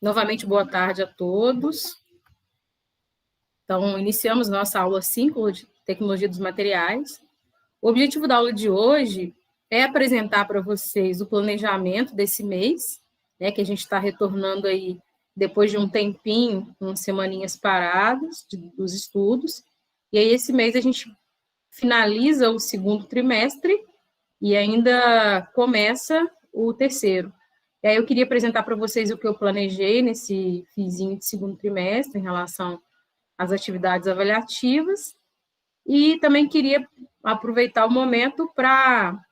Novamente, boa tarde a todos. Então, iniciamos nossa aula 5 de Tecnologia dos Materiais. O objetivo da aula de hoje é apresentar para vocês o planejamento desse mês, né, que a gente está retornando aí depois de um tempinho, umas semaninhas paradas dos estudos. E aí, esse mês, a gente finaliza o segundo trimestre e ainda começa o terceiro. E aí eu queria apresentar para vocês o que eu planejei nesse finzinho de segundo trimestre em relação às atividades avaliativas e também queria aproveitar o momento para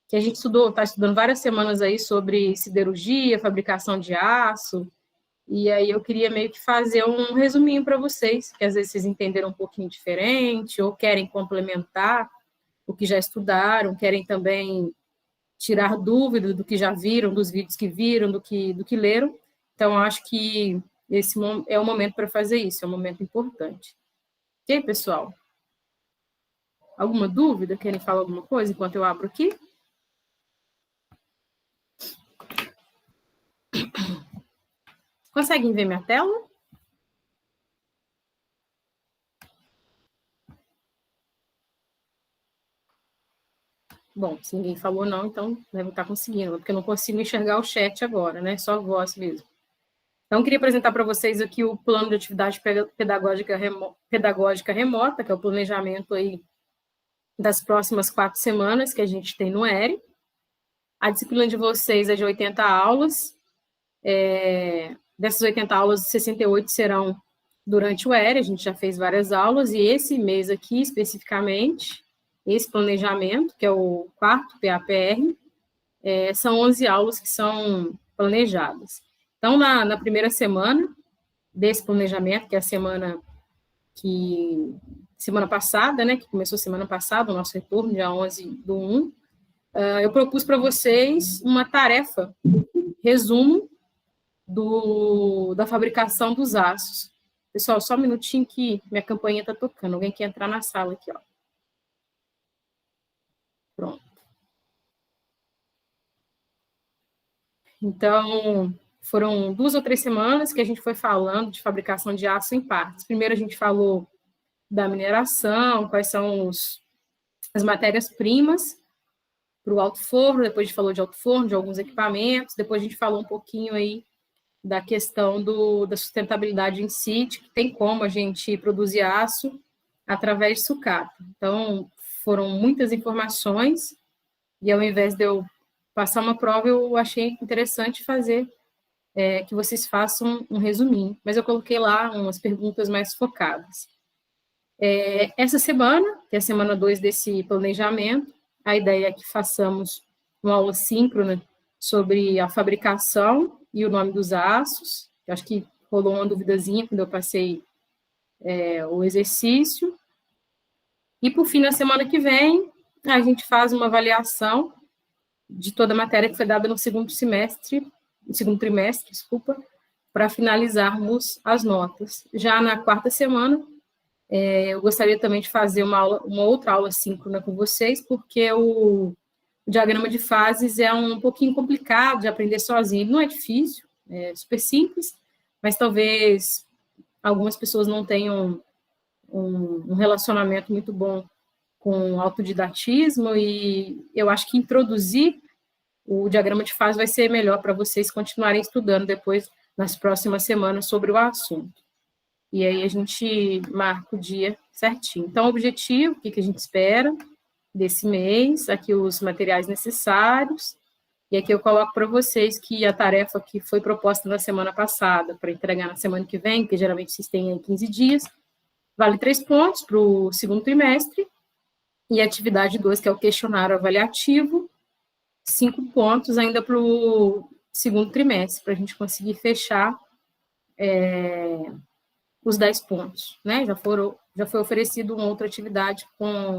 que a gente está estudando várias semanas aí sobre siderurgia, fabricação de aço, e aí eu queria meio que fazer um resuminho para vocês, que às vezes vocês entenderam um pouquinho diferente ou querem complementar o que já estudaram, querem também tirar dúvidas do que já viram, dos vídeos que viram, do que leram. Então, acho que esse é o momento para fazer isso, é um momento importante. Ok, pessoal? Alguma dúvida? Querem falar alguma coisa enquanto eu abro aqui? Conseguem ver minha tela? Bom, se ninguém falou não, então deve estar conseguindo, porque eu não consigo enxergar o chat agora, né? Só a voz mesmo. Então, eu queria apresentar para vocês aqui o plano de atividade pedagógica remota, que é o planejamento aí das próximas 4 semanas que a gente tem no ERE. A disciplina de vocês é de 80 aulas. Dessas 80 aulas, 68 serão durante o ERE, a gente já fez várias aulas, e esse mês aqui, especificamente, esse planejamento, que é o quarto PAPR, são 11 aulas que são planejadas. Então, na primeira semana desse planejamento, que é a semana passada, né, que começou semana passada, o nosso retorno, dia 11/1, eu propus para vocês uma tarefa, resumo da fabricação dos aços. Pessoal, só um minutinho que minha campainha está tocando. Alguém quer entrar na sala aqui, ó. Pronto. Então, foram 2 ou 3 semanas que a gente foi falando de fabricação de aço em partes. Primeiro a gente falou da mineração, quais são as matérias-primas para o alto forno, depois a gente falou de alto forno, de alguns equipamentos, depois a gente falou um pouquinho aí da questão da sustentabilidade em si, que tem como a gente produzir aço através de sucata. Então, foram muitas informações, e ao invés de eu passar uma prova, eu achei interessante fazer, que vocês façam um resuminho. Mas eu coloquei lá umas perguntas mais focadas. Essa semana, que é a semana 2 desse planejamento, a ideia é que façamos uma aula síncrona sobre a fabricação e o nome dos aços. Eu acho que rolou uma duvidazinha quando eu passei o exercício. E, por fim, na semana que vem, a gente faz uma avaliação de toda a matéria que foi dada no segundo trimestre, para finalizarmos as notas. Já na quarta semana, eu gostaria também de fazer uma outra aula síncrona com vocês, porque o diagrama de fases é um pouquinho complicado de aprender sozinho. Ele não é difícil, é super simples, mas talvez algumas pessoas não tenham um relacionamento muito bom com autodidatismo, e eu acho que introduzir o diagrama de fase vai ser melhor para vocês continuarem estudando depois, nas próximas semanas, sobre o assunto. E aí a gente marca o dia certinho. Então, o objetivo, o que a gente espera desse mês, aqui os materiais necessários, e aqui eu coloco para vocês que a tarefa que foi proposta na semana passada, para entregar na semana que vem, que geralmente vocês têm aí 15 dias, vale 3 pontos para o segundo trimestre, e a atividade 2, que é o questionário avaliativo, 5 pontos ainda para o segundo trimestre, para a gente conseguir fechar os 10 pontos, né? Já foi oferecido uma outra atividade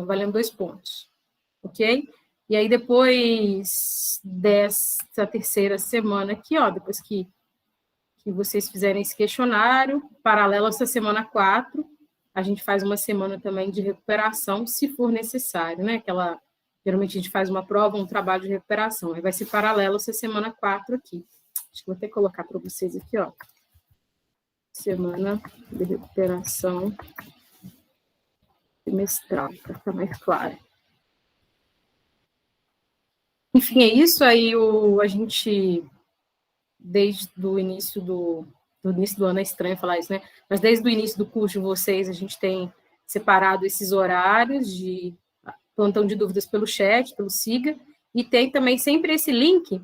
valendo 2 pontos, ok? E aí, depois dessa terceira semana aqui, ó, depois que vocês fizerem esse questionário, paralelo a essa semana 4, a gente faz uma semana também de recuperação, se for necessário, né? Geralmente a gente faz uma prova, um trabalho de recuperação, aí vai ser paralelo essa semana 4 aqui. Acho que vou até colocar para vocês aqui, ó. semana de recuperação trimestral, para ficar mais claro. Enfim, é isso. Aí a gente, desde o início do ano, é estranho falar isso, né? Mas desde o início do curso de vocês, a gente tem separado esses horários de plantão de dúvidas pelo chat, pelo Siga, e tem também sempre esse link,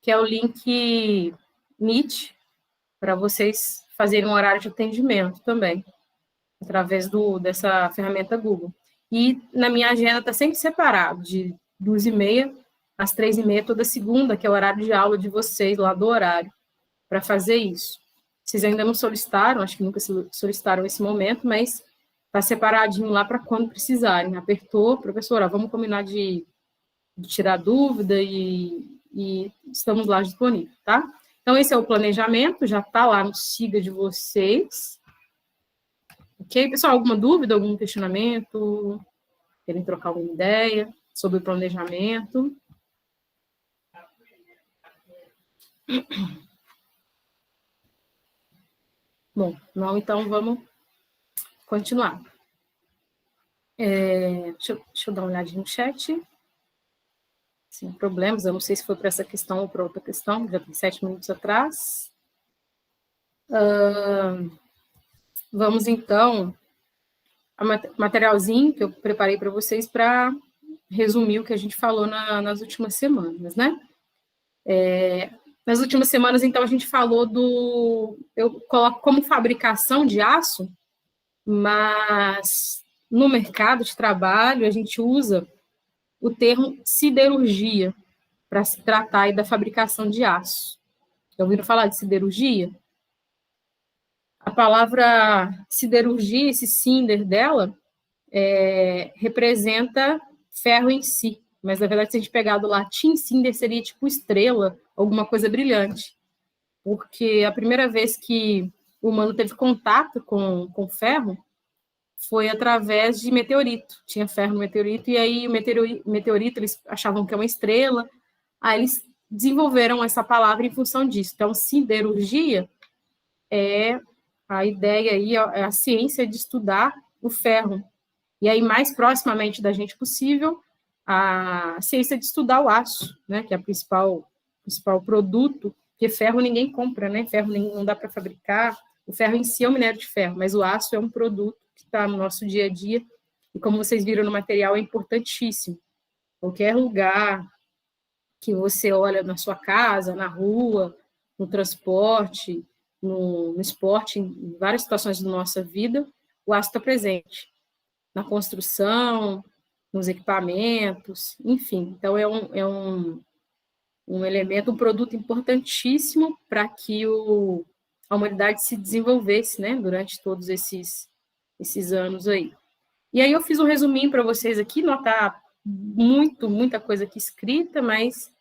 que é o link Meet, para vocês fazerem um horário de atendimento também, através dessa ferramenta Google. E na minha agenda está sempre separado, de 2h30 às 3h30, toda segunda, que é o horário de aula de vocês, lá do horário, para fazer isso. Vocês ainda não solicitaram, acho que nunca solicitaram esse momento, mas está separadinho lá para quando precisarem. Apertou, professora, vamos combinar de tirar dúvida e estamos lá disponíveis, tá? Então, esse é o planejamento, já está lá no Siga de vocês. Ok, pessoal? Alguma dúvida, algum questionamento? Querem trocar alguma ideia sobre o planejamento? Bom, não, então vamos continuar. Deixa eu dar uma olhadinha no chat. Sem problemas, eu não sei se foi para essa questão ou para outra questão, já tem 7 minutos atrás. Vamos, então, ao materialzinho que eu preparei para vocês para resumir o que a gente falou nas últimas semanas, né? Nas últimas semanas, então, a gente falou eu coloco como fabricação de aço, mas no mercado de trabalho a gente usa o termo siderurgia para se tratar aí da fabricação de aço. Já ouviram falar de siderurgia? A palavra siderurgia, esse cinder dela, representa ferro em si, mas na verdade se a gente pegar do latim, cinder seria tipo estrela, alguma coisa brilhante, porque a primeira vez que o humano teve contato com ferro foi através de meteorito, tinha ferro no meteorito, e aí o meteorito eles achavam que é uma estrela, aí eles desenvolveram essa palavra em função disso. Então, siderurgia é a ideia aí, é a ciência de estudar o ferro. E aí, mais proximamente da gente possível, a ciência de estudar o aço, né, que é o principal produto, porque ferro ninguém compra, né? Ferro não dá para fabricar. O ferro em si é um minério de ferro, mas o aço é um produto que está no nosso dia a dia, e como vocês viram no material, é importantíssimo. Qualquer lugar que você olha na sua casa, na rua, no transporte, no esporte, em várias situações da nossa vida, o aço está presente. Na construção, nos equipamentos, enfim. Então, é um elemento, um produto importantíssimo para que a humanidade se desenvolvesse, né, durante todos esses anos aí. E aí eu fiz um resuminho para vocês aqui, não está muita coisa aqui escrita, mas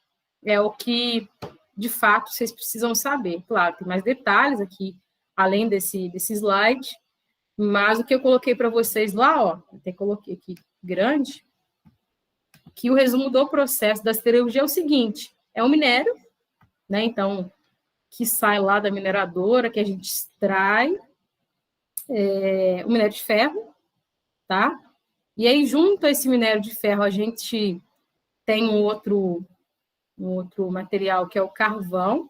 é o que, de fato, vocês precisam saber. Claro, tem mais detalhes aqui, além desse slide, mas o que eu coloquei para vocês lá, ó, até coloquei aqui grande, que o resumo do processo da siderurgia é o seguinte: é um minério, né? Então, que sai lá da mineradora, que a gente extrai o minério de ferro, tá? E aí, junto a esse minério de ferro, a gente tem um outro material, que é o carvão.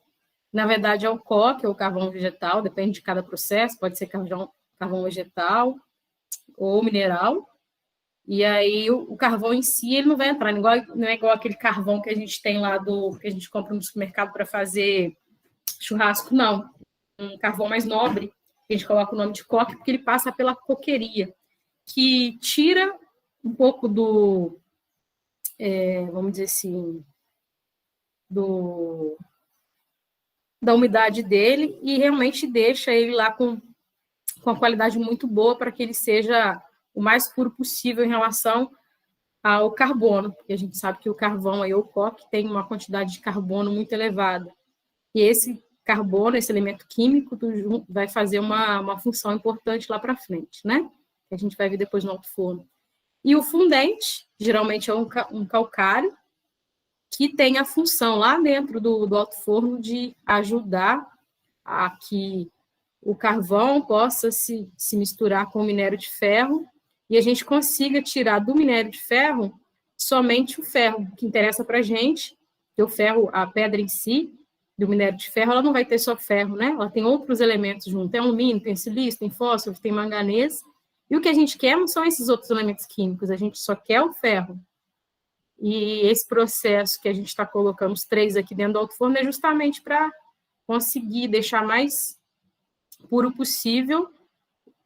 Na verdade, é o coque, ou carvão vegetal, depende de cada processo, pode ser carvão vegetal ou mineral. E aí, o carvão em si, ele não vai entrar, não é igual aquele carvão que a gente tem lá que a gente compra no supermercado para fazer churrasco, não. Um carvão mais nobre, a gente coloca o nome de coque, porque ele passa pela coqueria, que tira um pouco vamos dizer assim, da umidade dele, e realmente deixa ele lá com a qualidade muito boa para que ele seja o mais puro possível em relação ao carbono, porque a gente sabe que o carvão, aí, o coque, tem uma quantidade de carbono muito elevada. E esse carbono, esse elemento químico, vai fazer uma função importante lá para frente, né? Que a gente vai ver depois no alto forno. E o fundente, geralmente é um calcário, que tem a função lá dentro do alto forno de ajudar a que o carvão possa se misturar com o minério de ferro e a gente consiga tirar do minério de ferro somente o ferro, que interessa para a gente, que o ferro, a pedra em si, do minério de ferro, ela não vai ter só ferro, né? Ela tem outros elementos junto, tem alumínio, tem silício, tem fósforo, tem manganês, e o que a gente quer não são esses outros elementos químicos, a gente só quer o ferro. E esse processo que a gente está colocando os 3 aqui dentro do alto forno é justamente para conseguir deixar mais puro possível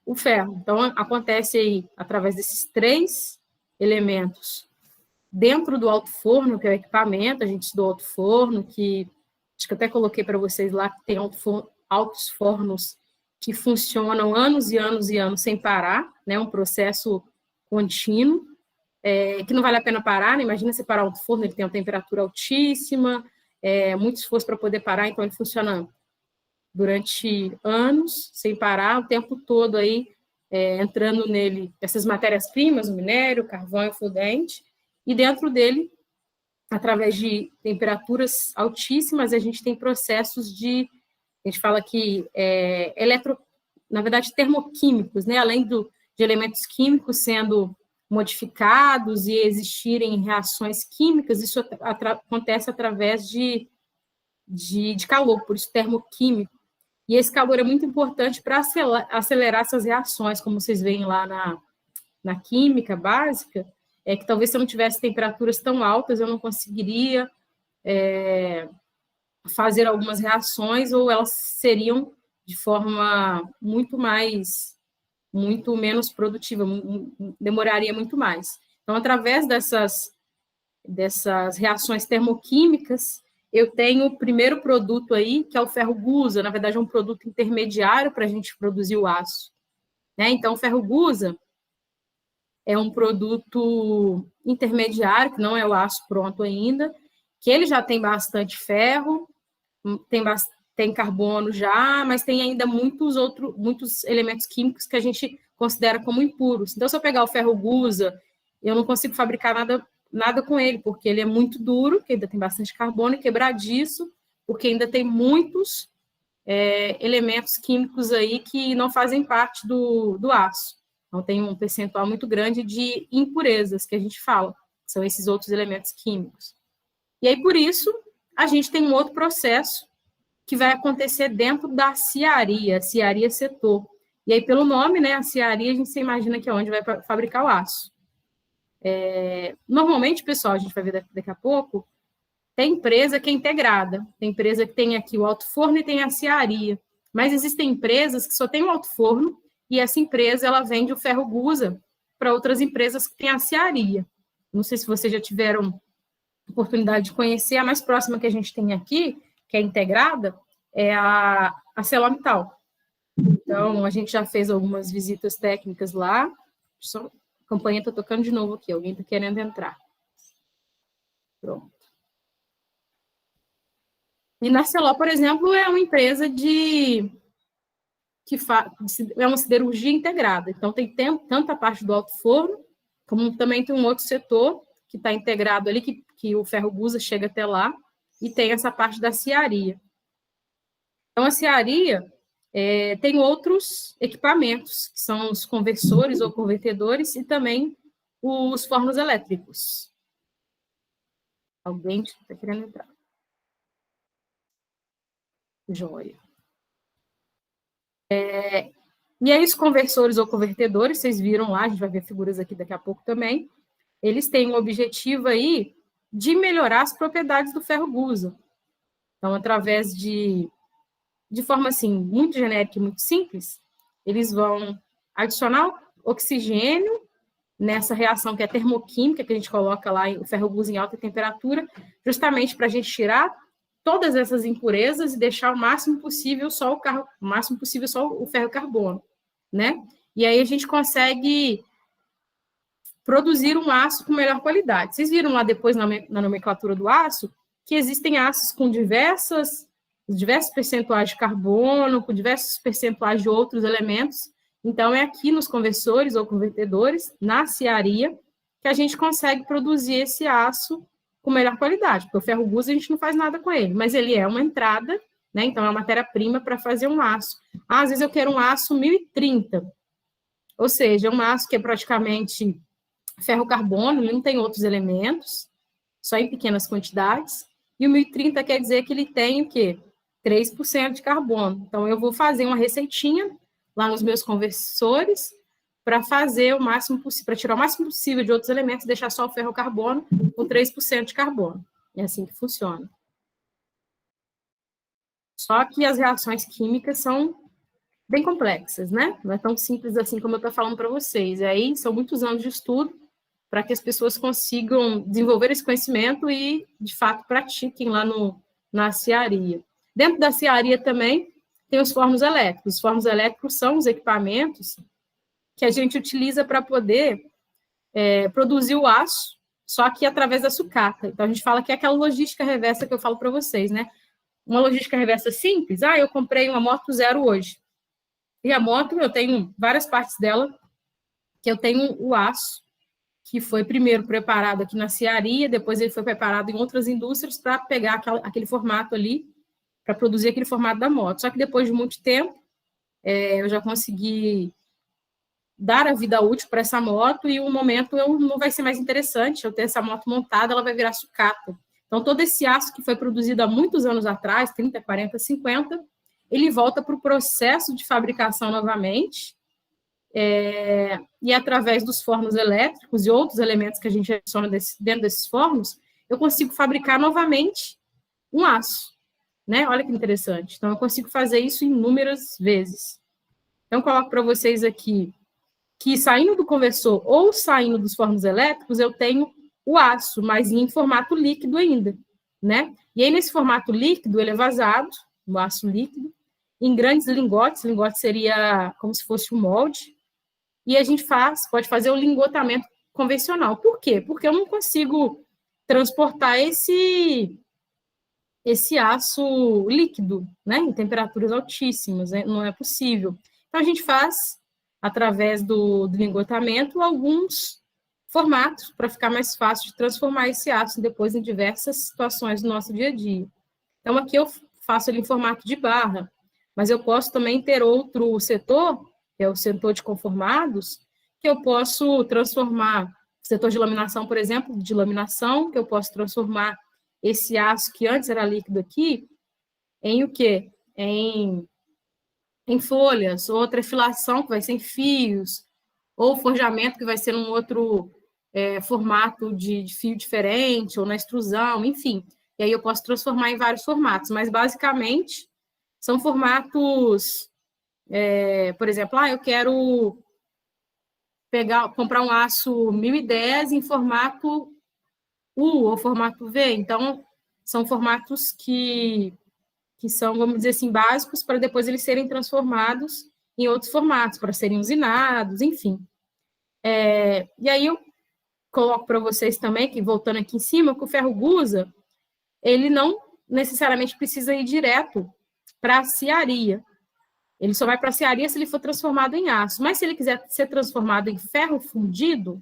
o ferro. Então, acontece aí, através desses 3 elementos, dentro do alto forno, que é o equipamento, a gente estudou alto forno, que acho que até coloquei para vocês lá, que tem altos fornos que funcionam anos e anos e anos sem parar, né? Um processo contínuo, que não vale a pena parar, né? Imagina você parar um alto forno, ele tem uma temperatura altíssima, muito esforço para poder parar, então ele funciona durante anos, sem parar, o tempo todo aí, entrando nele essas matérias-primas, o minério, o carvão e o fulgente, e dentro dele, através de temperaturas altíssimas, a gente tem processos de, a gente fala que na verdade, termoquímicos, né? Além de elementos químicos sendo modificados e existirem reações químicas, isso acontece através de calor, por isso termoquímico. E esse calor é muito importante para acelerar essas reações, como vocês veem lá na química básica, que talvez se eu não tivesse temperaturas tão altas, eu não conseguiria fazer algumas reações, ou elas seriam de forma muito menos produtiva, demoraria muito mais. Então, através dessas reações termoquímicas, eu tenho o primeiro produto aí, que é o ferro gusa, na verdade é um produto intermediário para a gente produzir o aço. Né? Então, o ferro gusa é um produto intermediário, que não é o aço pronto ainda, que ele já tem bastante ferro, tem carbono já, mas tem ainda muitos elementos químicos que a gente considera como impuros. Então, se eu pegar o ferro gusa, eu não consigo fabricar nada com ele, porque ele é muito duro, que ainda tem bastante carbono, e quebradiço, porque ainda tem muitos elementos químicos aí que não fazem parte do aço. Então, tem um percentual muito grande de impurezas que a gente fala, que são esses outros elementos químicos. E aí, por isso, a gente tem um outro processo que vai acontecer dentro da aciaria setor. E aí, pelo nome, né, aciaria, a gente se imagina que é onde vai fabricar o aço. Normalmente, pessoal, a gente vai ver daqui a pouco, tem empresa que é integrada, tem empresa que tem aqui o alto forno e tem a aciaria, mas existem empresas que só tem o alto forno e essa empresa ela vende o ferro gusa para outras empresas que têm a aciaria. Não sei se vocês já tiveram oportunidade de conhecer, a mais próxima que a gente tem aqui, que é integrada, é a ArcelorMittal. Então, a gente já fez algumas visitas técnicas lá. A campanha está tocando de novo aqui, alguém está querendo entrar. Pronto. E na Arcelor, por exemplo, é uma empresa é uma siderurgia integrada. Então, tem tanto a parte do alto forno, como também tem um outro setor que está integrado ali, que o ferro gusa chega até lá, e tem essa parte da aciaria. Então, a aciaria tem outros equipamentos, que são os conversores ou convertedores, e também os fornos elétricos. Alguém está querendo entrar? Joia. E aí, os conversores ou convertedores, vocês viram lá, a gente vai ver figuras aqui daqui a pouco também, eles têm um objetivo aí de melhorar as propriedades do ferro gusa. Então, através de forma assim, muito genérica e muito simples, eles vão adicionar oxigênio nessa reação que é termoquímica, que a gente coloca lá o ferro gusa em alta temperatura, justamente para a gente tirar todas essas impurezas e deixar o máximo possível só o ferro carbono, né? E aí a gente consegue produzir um aço com melhor qualidade. Vocês viram lá depois na nomenclatura do aço que existem aços com diversos percentuais de carbono, com diversos percentuais de outros elementos. Então, é aqui nos conversores ou convertedores, na aciaria, que a gente consegue produzir esse aço com melhor qualidade, porque o ferro gusa a gente não faz nada com ele, mas ele é uma entrada, né? Então, é uma matéria-prima para fazer um aço Às vezes eu quero um aço 1030, ou seja, um aço que é praticamente ferro-carbono, ele não tem outros elementos, só em pequenas quantidades, e o 1030 quer dizer que ele tem o quê? 3% de carbono. Então, eu vou fazer uma receitinha lá nos meus conversores para fazer o máximo possível, para tirar o máximo possível de outros elementos, deixar só o ferro-carbono com 3% de carbono. É assim que funciona. Só que as reações químicas são bem complexas, né? Não é tão simples assim como eu estou falando para vocês. E aí são muitos anos de estudo para que as pessoas consigam desenvolver esse conhecimento e, de fato, pratiquem lá na cearia. Dentro da cearia também tem os fornos elétricos. Os fornos elétricos são os equipamentos que a gente utiliza para poder produzir o aço, só que através da sucata. Então, a gente fala que é aquela logística reversa que eu falo para vocês, né? Uma logística reversa simples. Eu comprei uma moto zero hoje. E a moto, eu tenho várias partes dela, que eu tenho o aço, que foi primeiro preparado aqui na cearia, depois ele foi preparado em outras indústrias para pegar aquele formato ali, para produzir aquele formato da moto. Só que depois de muito tempo, eu já consegui dar a vida útil para essa moto e o momento não vai ser mais interessante eu ter essa moto montada, ela vai virar sucata. Então, todo esse aço que foi produzido há muitos anos atrás, 30, 40, 50, ele volta para o processo de fabricação novamente, e através dos fornos elétricos e outros elementos que a gente adiciona dentro desses fornos, eu consigo fabricar novamente um aço, né? Olha que interessante. Então, eu consigo fazer isso inúmeras vezes. Então, coloco para vocês aqui que saindo do conversor ou saindo dos fornos elétricos, eu tenho o aço, mas em formato líquido ainda, né? E aí, nesse formato líquido, ele é vazado, o aço líquido, em grandes lingotes, lingote seria como se fosse um molde, e a gente pode fazer o lingotamento convencional. Por quê? Porque eu não consigo transportar esse aço líquido, né, em temperaturas altíssimas, né? Não é possível. Então, a gente faz, através do lingotamento, alguns formatos para ficar mais fácil de transformar esse aço depois em diversas situações do nosso dia a dia. Então, aqui eu faço ele em formato de barra, mas eu posso também ter outro setor, que é o setor de conformados, que eu posso transformar, setor de laminação, por exemplo, de laminação, que eu posso transformar esse aço que antes era líquido aqui, em o quê? Em folhas, outra filação que vai ser em fios, ou forjamento que vai ser num outro formato de fio diferente, ou na extrusão, enfim. E aí eu posso transformar em vários formatos, mas basicamente são formatos, por exemplo, eu quero comprar um aço 1010 em formato U ou formato V, então são formatos que são, vamos dizer assim, básicos para depois eles serem transformados em outros formatos, para serem usinados, enfim. E aí eu coloco para vocês também, que voltando aqui em cima, que o ferro gusa, ele não necessariamente precisa ir direto para a cearia. Ele só vai para a cearia se ele for transformado em aço. Mas se ele quiser ser transformado em ferro fundido,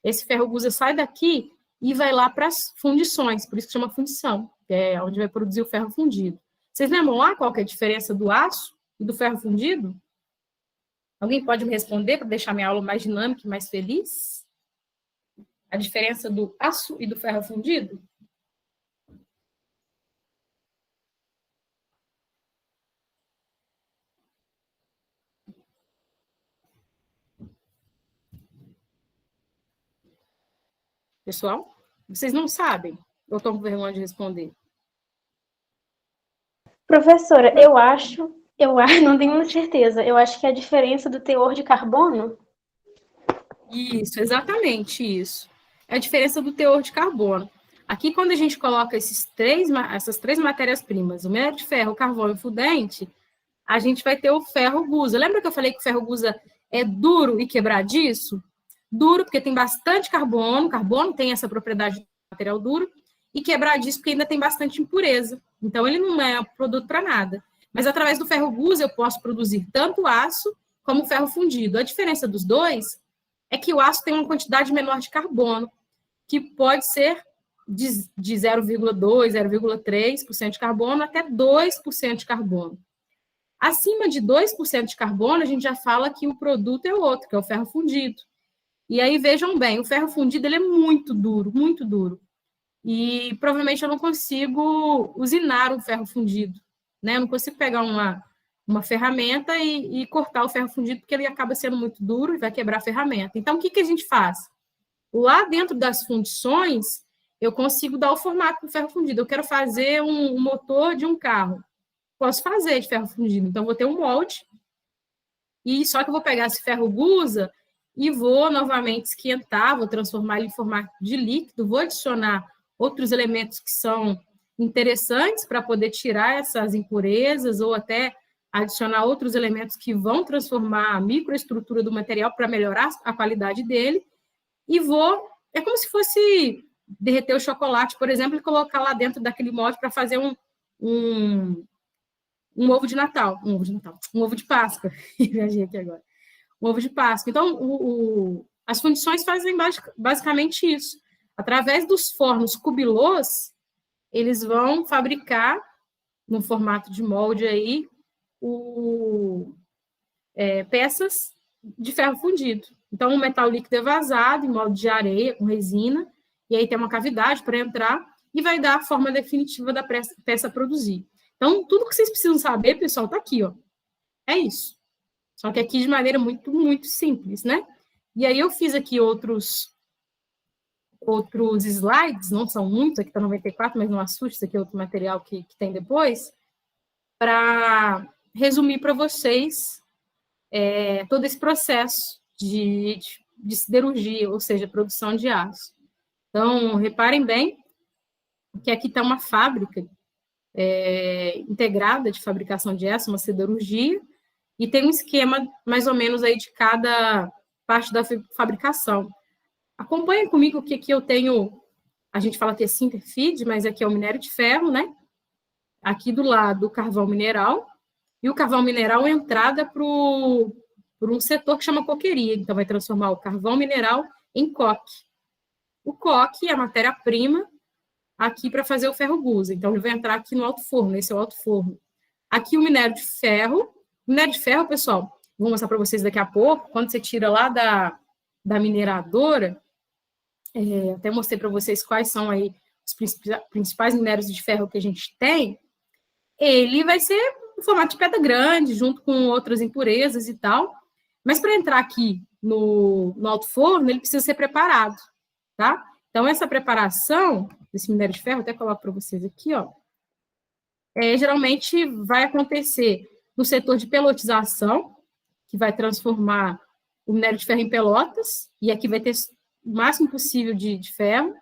esse ferro gusa sai daqui e vai lá para as fundições, por isso que chama fundição, que é onde vai produzir o ferro fundido. Vocês lembram lá qual que é a diferença do aço e do ferro fundido? Alguém pode me responder para deixar minha aula mais dinâmica e mais feliz? A diferença do aço e do ferro fundido? Pessoal, vocês não sabem? Eu estou com vergonha de responder. Professora, eu acho, não tenho certeza, eu acho que é a diferença do teor de carbono. Isso, exatamente isso. É a diferença do teor de carbono. Aqui, quando a gente coloca essas três matérias-primas, o minério de ferro, o carvão e o fundente, a gente vai ter o ferro gusa. Lembra que eu falei que o ferro gusa é duro e quebradiço? Duro, porque tem bastante carbono, carbono tem essa propriedade de material duro, e quebradiço, porque ainda tem bastante impureza. Então, ele não é um produto para nada. Mas, através do ferro gusa, eu posso produzir tanto aço como ferro fundido. A diferença dos dois é que o aço tem uma quantidade menor de carbono, que pode ser de 0,2, 0,3% de carbono até 2% de carbono. Acima de 2% de carbono, a gente já fala que o produto é outro, que é o ferro fundido. E aí, vejam bem, o ferro fundido ele é muito duro, muito duro. E provavelmente eu não consigo usinar o ferro fundido, né? Eu não consigo pegar uma ferramenta e cortar o ferro fundido, porque ele acaba sendo muito duro e vai quebrar a ferramenta. Então, o que a gente faz? Lá dentro das fundições, eu consigo dar o formato para o ferro fundido. Eu quero fazer um motor de um carro. Posso fazer de ferro fundido. Então, vou ter um molde, e só que eu vou pegar esse ferro gusa e vou novamente esquentar, vou transformar ele em formato de líquido, vou adicionar outros elementos que são interessantes para poder tirar essas impurezas ou até adicionar outros elementos que vão transformar a microestrutura do material para melhorar a qualidade dele, e é como se fosse derreter o chocolate, por exemplo, e colocar lá dentro daquele molde para fazer um ovo de Natal, um ovo de Páscoa, viajei aqui agora, um ovo de Páscoa. Então, as fundições fazem basicamente isso. Através dos fornos cubilôs, eles vão fabricar, no formato de molde aí, peças de ferro fundido. Então, o metal líquido é vazado em molde de areia, com resina, e aí tem uma cavidade para entrar, e vai dar a forma definitiva da peça produzir. Então, tudo que vocês precisam saber, pessoal, está aqui, ó. É isso. Só que aqui de maneira muito, muito simples, né? E aí eu fiz aqui outros slides, não são muitos, aqui está 94, mas não assuste, isso aqui é outro material que tem depois, para resumir para vocês todo esse processo de siderurgia, ou seja, produção de aço. Então, reparem bem que aqui está uma fábrica integrada de fabricação de aço, uma siderurgia, e tem um esquema mais ou menos aí de cada parte da fabricação. Acompanhem comigo o que eu tenho, a gente fala que é sinterfeed, mas aqui é o minério de ferro, né? Aqui do lado o carvão mineral, e o carvão mineral é entrada por um setor que chama coqueria, então vai transformar o carvão mineral em coque. O coque é a matéria-prima aqui para fazer o ferro gusa, então ele vai entrar aqui no alto forno, esse é o alto forno. Aqui o minério de ferro. O minério de ferro, pessoal, vou mostrar para vocês daqui a pouco, quando você tira lá da mineradora, até mostrei para vocês quais são aí os principais minérios de ferro que a gente tem, ele vai ser em formato de pedra grande, junto com outras impurezas e tal, mas para entrar aqui no alto forno, ele precisa ser preparado, tá? Então, essa preparação desse minério de ferro, até coloco para vocês aqui, ó, geralmente vai acontecer no setor de pelotização, que vai transformar o minério de ferro em pelotas, e aqui vai ter o máximo possível de ferro,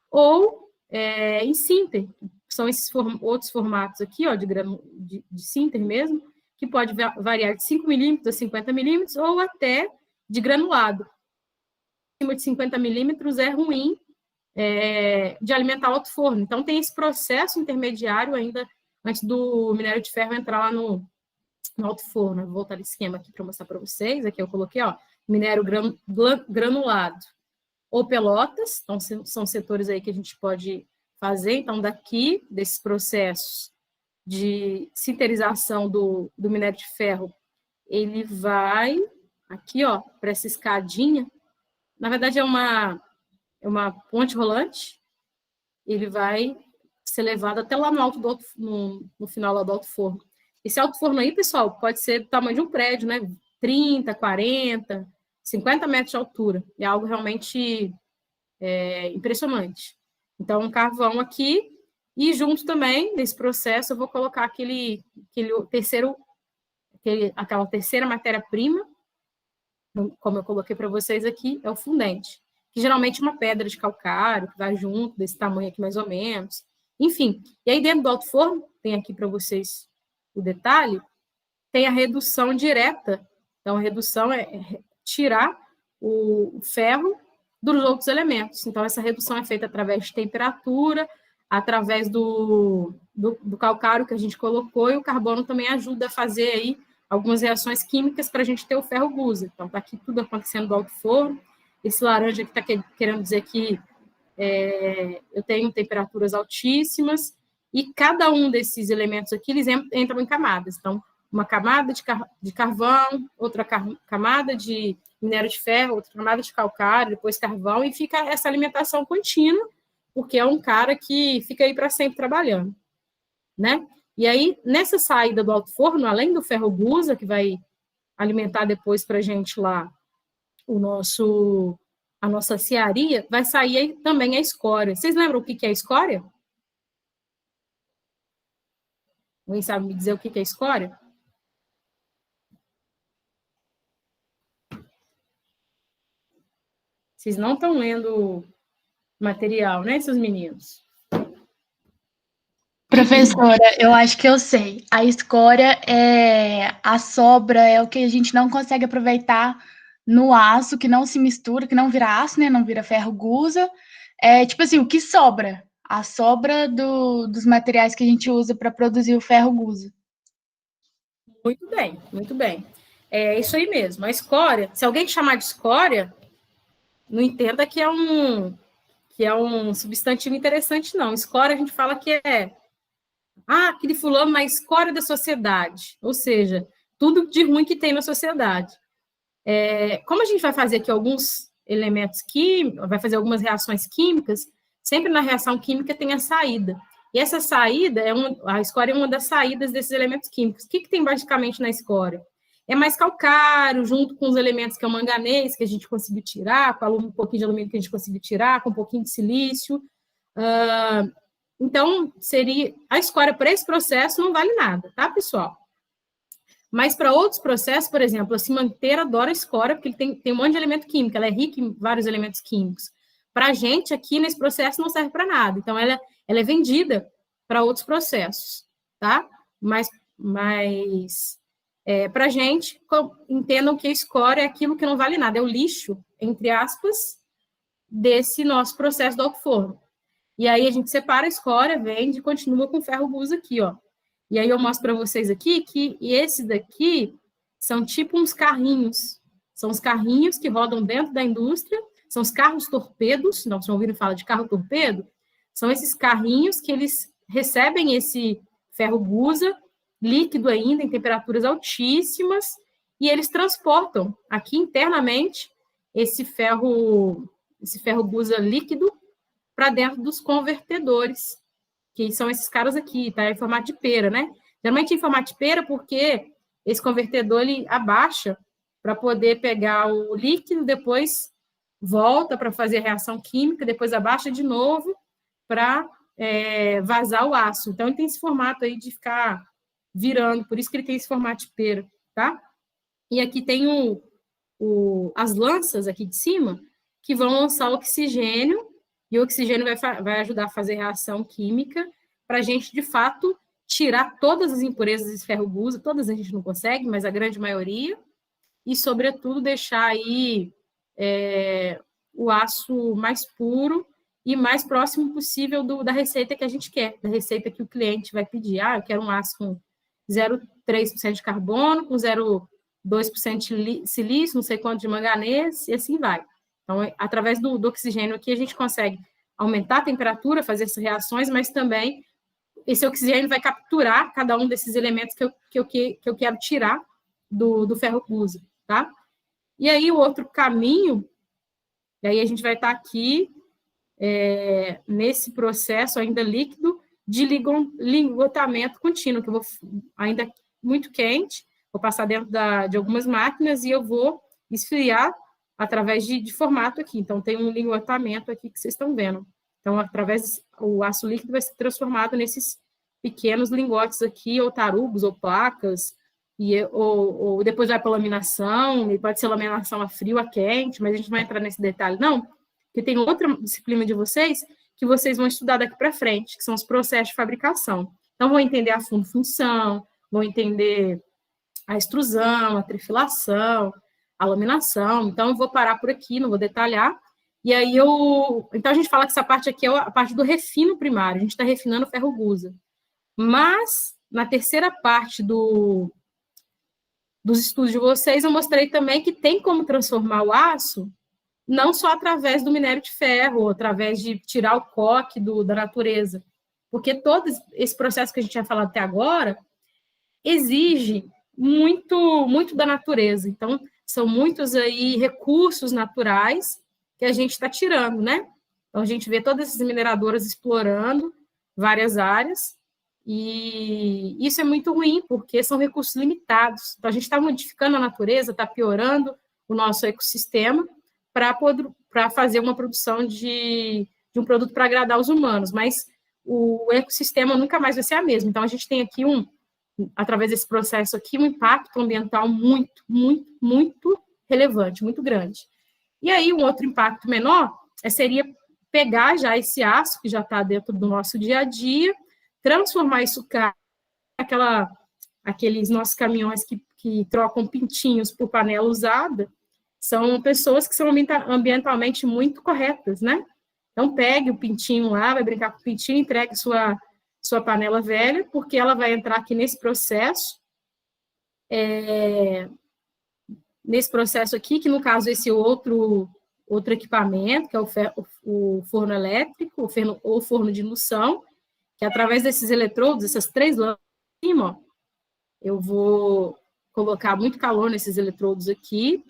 ou em sinter, são esses outros formatos aqui, ó, de sinter mesmo, que pode variar de 5 milímetros a 50 milímetros, ou até de granulado. Acima de 50 milímetros é ruim de alimentar o alto forno. Então, tem esse processo intermediário ainda, antes do minério de ferro entrar lá no alto forno. Vou voltar esse esquema aqui para mostrar para vocês. Aqui eu coloquei, ó, minério granulado ou pelotas. Então, são setores aí que a gente pode fazer. Então, daqui, desses processos de sinterização do minério de ferro, ele vai aqui, ó, para essa escadinha. Na verdade, é uma ponte rolante. Ele vai ser levado até lá no alto no final lá do alto forno. Esse alto forno aí, pessoal, pode ser do tamanho de um prédio, né? 30, 40, 50 metros de altura. É algo realmente impressionante. Então, um carvão aqui, e junto também, nesse processo, eu vou colocar aquela terceira matéria-prima, como eu coloquei para vocês aqui, é o fundente, que geralmente é uma pedra de calcário, que vai junto, desse tamanho aqui mais ou menos. Enfim, e aí dentro do alto forno, tem aqui para vocês o detalhe, tem a redução direta. Então, a redução é tirar o ferro dos outros elementos. Então, essa redução é feita através de temperatura, através do calcário que a gente colocou, e o carbono também ajuda a fazer aí algumas reações químicas para a gente ter o ferro gusa. Então, está aqui tudo acontecendo do alto forno. Esse laranja aqui está querendo dizer que eu tenho temperaturas altíssimas, e cada um desses elementos aqui, eles entram em camadas. Então, uma camada de carvão, outra camada de minério de ferro, outra camada de calcário, depois carvão, e fica essa alimentação contínua, porque é um cara que fica aí para sempre trabalhando, né? E aí, nessa saída do alto forno, além do ferro gusa, que vai alimentar depois para a gente lá a nossa cearia, vai sair também a escória. Vocês lembram o que é a escória? Alguém sabe me dizer o que é a escória? Vocês não estão lendo material, né, seus meninos? Professora, eu acho que eu sei. A escória é a sobra, é o que a gente não consegue aproveitar no aço, que não se mistura, que não vira aço, né? Não vira ferro gusa. É tipo assim, o que sobra? A sobra dos materiais que a gente usa para produzir o ferro gusa. Muito bem, muito bem. É isso aí mesmo. A escória, se alguém chamar de escória, não entenda que é um substantivo interessante, não. Escória a gente fala que é aquele fulano na escória da sociedade, ou seja, tudo de ruim que tem na sociedade. Como a gente vai fazer aqui alguns elementos químicos, vai fazer algumas reações químicas, sempre na reação química tem a saída. E essa saída, a escória é uma das saídas desses elementos químicos. O que tem basicamente na escória? É mais calcário, junto com os elementos que é o manganês, que a gente conseguiu tirar, com um pouquinho de alumínio que a gente conseguiu tirar, com um pouquinho de silício. Então, a escória para esse processo não vale nada, tá, pessoal? Mas para outros processos, por exemplo, a cimenteira adora a escória, porque ele tem um monte de elemento químico, ela é rica em vários elementos químicos. Para a gente, aqui nesse processo, não serve para nada. Então, ela é vendida para outros processos, tá? Mas para a gente, entendam que a escória é aquilo que não vale nada, é o lixo, entre aspas, desse nosso processo do alto forno. E aí a gente separa a escória, vende e continua com o ferro gusa aqui, ó. E aí eu mostro para vocês aqui que esse daqui são tipo uns carrinhos. São os carrinhos que rodam dentro da indústria, são os carros torpedos, não, vocês não ouviram falar de carro torpedo? São esses carrinhos que eles recebem esse ferro gusa, líquido ainda, em temperaturas altíssimas, e eles transportam aqui internamente esse ferro gusa líquido para dentro dos convertedores, que são esses caras aqui, tá? Em formato de pera, né? Geralmente em formato de pera, porque esse convertedor, ele abaixa para poder pegar o líquido, depois volta para fazer a reação química, depois abaixa de novo para vazar o aço. Então, ele tem esse formato aí de ficar virando, por isso que ele tem esse formato de pera, tá? E aqui tem as lanças aqui de cima, que vão lançar oxigênio, e o oxigênio vai ajudar a fazer reação química para a gente, de fato, tirar todas as impurezas de ferro gusa, todas a gente não consegue, mas a grande maioria, e, sobretudo, deixar aí o aço mais puro e mais próximo possível da receita que a gente quer, da receita que o cliente vai pedir. Eu quero um aço com 0,3% de carbono, com 0,2% de silício, não sei quanto de manganês, e assim vai. Então, através do oxigênio aqui, a gente consegue aumentar a temperatura, fazer essas reações, mas também esse oxigênio vai capturar cada um desses elementos que eu quero tirar do ferro gusa, tá? E aí, o outro caminho, e aí a gente vai estar aqui nesse processo ainda líquido de ligotamento contínuo, que eu vou ainda muito quente, vou passar dentro de algumas máquinas e eu vou esfriar através de formato aqui. Então, tem um ligotamento aqui que vocês estão vendo. Então, o aço líquido vai ser transformado nesses pequenos lingotes aqui, ou tarugos, ou placas, ou depois vai para a laminação, e pode ser laminação a frio, a quente, mas a gente não vai entrar nesse detalhe, não, porque tem outra disciplina de vocês que vocês vão estudar daqui para frente, que são os processos de fabricação. Então, vão entender a função, vão entender a extrusão, a trifilação, a laminação. Então, eu vou parar por aqui, não vou detalhar. E aí, então, a gente fala que essa parte aqui é a parte do refino primário, a gente está refinando o ferro gusa. Mas, na terceira parte dos estudos de vocês, eu mostrei também que tem como transformar o aço não só através do minério de ferro, ou através de tirar o coque da natureza, porque todo esse processo que a gente tinha falado até agora exige muito, muito da natureza. Então, são muitos aí recursos naturais que a gente está tirando, né? Então, a gente vê todas essas mineradoras explorando várias áreas, e isso é muito ruim, porque são recursos limitados. Então, a gente está modificando a natureza, está piorando o nosso ecossistema para fazer uma produção de um produto para agradar os humanos, mas o ecossistema nunca mais vai ser a mesma. Então, a gente tem aqui através desse processo aqui, um impacto ambiental muito, muito, muito relevante, muito grande. E aí, um outro impacto menor seria pegar já esse aço que já está dentro do nosso dia a dia, transformar isso aqueles nossos caminhões que trocam pintinhos por panela usada, são pessoas que são ambientalmente muito corretas, né? Então, pegue o pintinho lá, vai brincar com o pintinho, entregue sua panela velha, porque ela vai entrar aqui nesse processo aqui, que no caso esse outro equipamento, que é o forno elétrico, ou forno de indução, que através desses eletrodos, essas 3 lâmpadas em cima, ó, eu vou colocar muito calor nesses eletrodos aqui,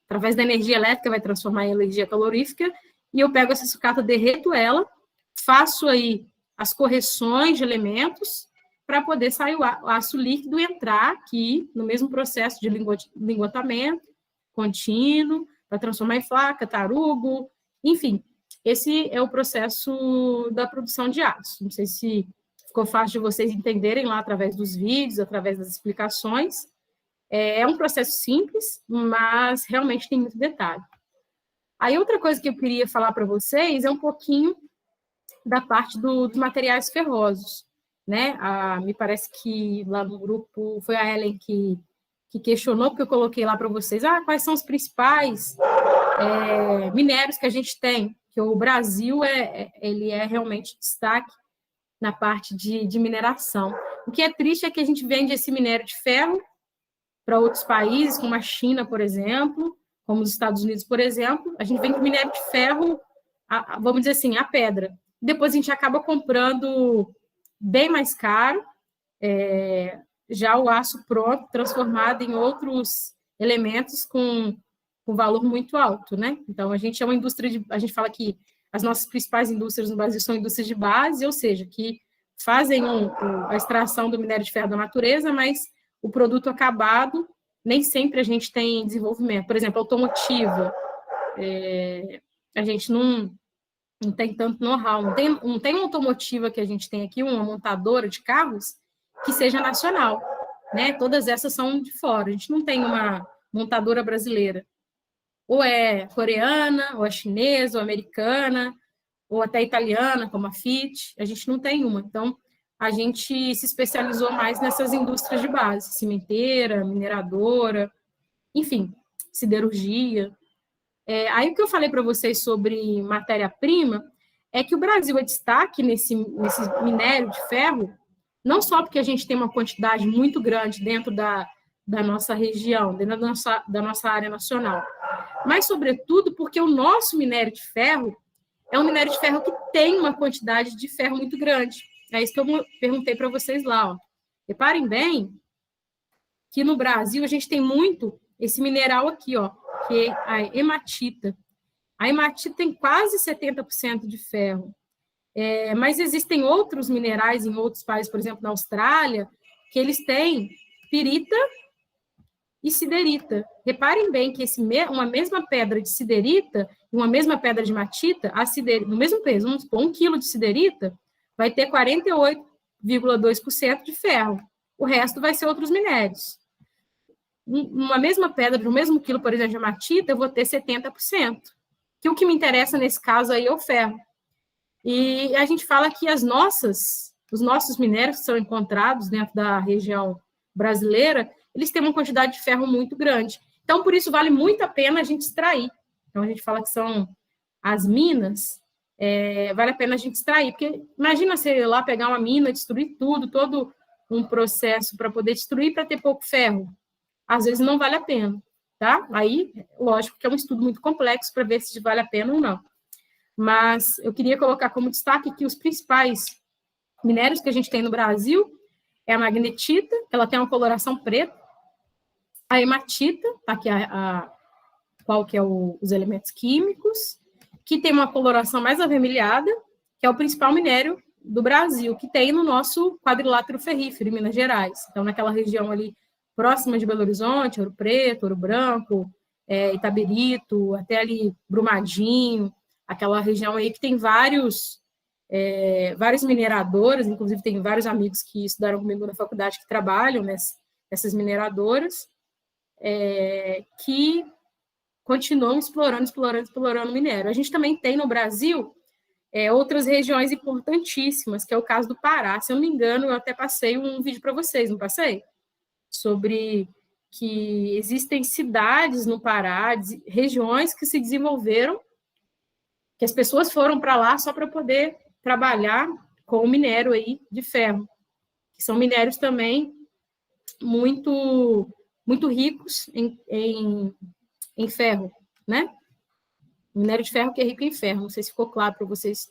através da energia elétrica vai transformar em energia calorífica, e eu pego essa sucata, derreto ela, faço aí as correções de elementos para poder sair o aço líquido e entrar aqui no mesmo processo de lingotamento contínuo, para transformar em flaca, tarugo, enfim. Esse é o processo da produção de aço. Não sei se ficou fácil de vocês entenderem lá através dos vídeos, através das explicações. É um processo simples, mas realmente tem muito detalhe. Aí, outra coisa que eu queria falar para vocês é um pouquinho da parte dos materiais ferrosos, né? Me parece que lá no grupo foi a Ellen que questionou, porque eu coloquei lá para vocês, quais são os principais minérios que a gente tem, que o Brasil ele é realmente destaque na parte de mineração. O que é triste é que a gente vende esse minério de ferro para outros países, como a China, por exemplo, como os Estados Unidos, por exemplo. A gente vende minério de ferro, vamos dizer assim, a pedra. Depois a gente acaba comprando bem mais caro, já o aço pronto, transformado em outros elementos com valor muito alto, né? Então, a gente é uma indústria a gente fala que as nossas principais indústrias no Brasil são indústrias de base, ou seja, que fazem a extração do minério de ferro da natureza, mas o produto acabado, nem sempre a gente tem desenvolvimento. Por exemplo, automotiva, a gente não tem tanto know-how, não tem uma automotiva que a gente tem aqui, uma montadora de carros, que seja nacional, né? Todas essas são de fora, a gente não tem uma montadora brasileira. Ou é coreana, ou é chinesa, ou americana, ou até italiana, como a Fiat, a gente não tem uma. Então, a gente se especializou mais nessas indústrias de base, cimenteira, mineradora, enfim, siderurgia. Aí o que eu falei para vocês sobre matéria-prima é que o Brasil é destaque nesse minério de ferro, não só porque a gente tem uma quantidade muito grande dentro da nossa região, dentro da nossa área nacional, mas, sobretudo, porque o nosso minério de ferro é um minério de ferro que tem uma quantidade de ferro muito grande. É isso que eu perguntei para vocês lá. Ó. Reparem bem que no Brasil a gente tem muito esse mineral aqui, ó, que é a hematita. A hematita tem quase 70% de ferro. Mas existem outros minerais em outros países, por exemplo, na Austrália, que eles têm pirita e siderita. Reparem bem que uma mesma pedra de siderita e uma mesma pedra de hematita, no mesmo peso, vamos supor, 1 quilo de siderita vai ter 48,2% de ferro. O resto vai ser outros minérios. Uma mesma pedra, no mesmo quilo, por exemplo, de hematita, eu vou ter 70%. Que o que me interessa nesse caso aí é o ferro. E a gente fala que os nossos minérios que são encontrados dentro da região brasileira, eles têm uma quantidade de ferro muito grande. Então, por isso, vale muito a pena a gente extrair. Então, a gente fala que são as minas, vale a pena a gente extrair, porque imagina você ir lá pegar uma mina, destruir tudo, todo um processo para poder destruir para ter pouco ferro. Às vezes não vale a pena, tá? Aí, lógico que é um estudo muito complexo para ver se vale a pena ou não. Mas eu queria colocar como destaque que os principais minérios que a gente tem no Brasil é a magnetita, ela tem uma coloração preta, a hematita, tá aqui qual que é os elementos químicos, que tem uma coloração mais avermelhada, que é o principal minério do Brasil, que tem no nosso quadrilátero ferrífero, em Minas Gerais. Então, naquela região ali próxima de Belo Horizonte, Ouro Preto, Ouro Branco, Itabirito, até ali Brumadinho, aquela região aí que tem vários mineradores, inclusive tem vários amigos que estudaram comigo na faculdade que trabalham nessas mineradoras, que continuam explorando minério. A gente também tem no Brasil outras regiões importantíssimas, que é o caso do Pará. Se eu não me engano, eu até passei um vídeo para vocês, não passei? Sobre que existem cidades no Pará, regiões que se desenvolveram, que as pessoas foram para lá só para poder trabalhar com o minério aí de ferro, que são minérios também muito, muito ricos em ferro, né? Minério de ferro que é rico em ferro. Não sei se ficou claro para vocês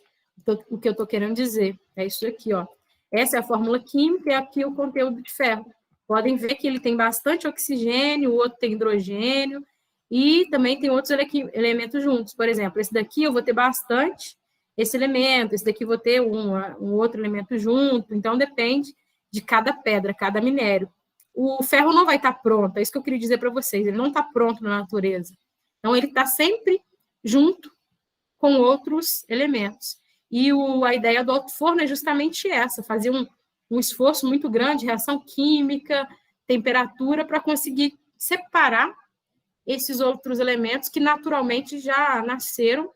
o que eu estou querendo dizer. É isso aqui, ó. Essa é a fórmula química e aqui o conteúdo de ferro. Podem ver que ele tem bastante oxigênio, o outro tem hidrogênio, e também tem outros elementos juntos. Por exemplo, esse daqui eu vou ter bastante esse elemento, esse daqui eu vou ter um outro elemento junto. Então, depende de cada pedra, cada minério. O ferro não vai estar pronto, é isso que eu queria dizer para vocês. Ele não está pronto na natureza. Então, ele está sempre junto com outros elementos. E a ideia do alto forno é justamente essa, fazer um esforço muito grande, reação química, temperatura, para conseguir separar esses outros elementos que naturalmente já nasceram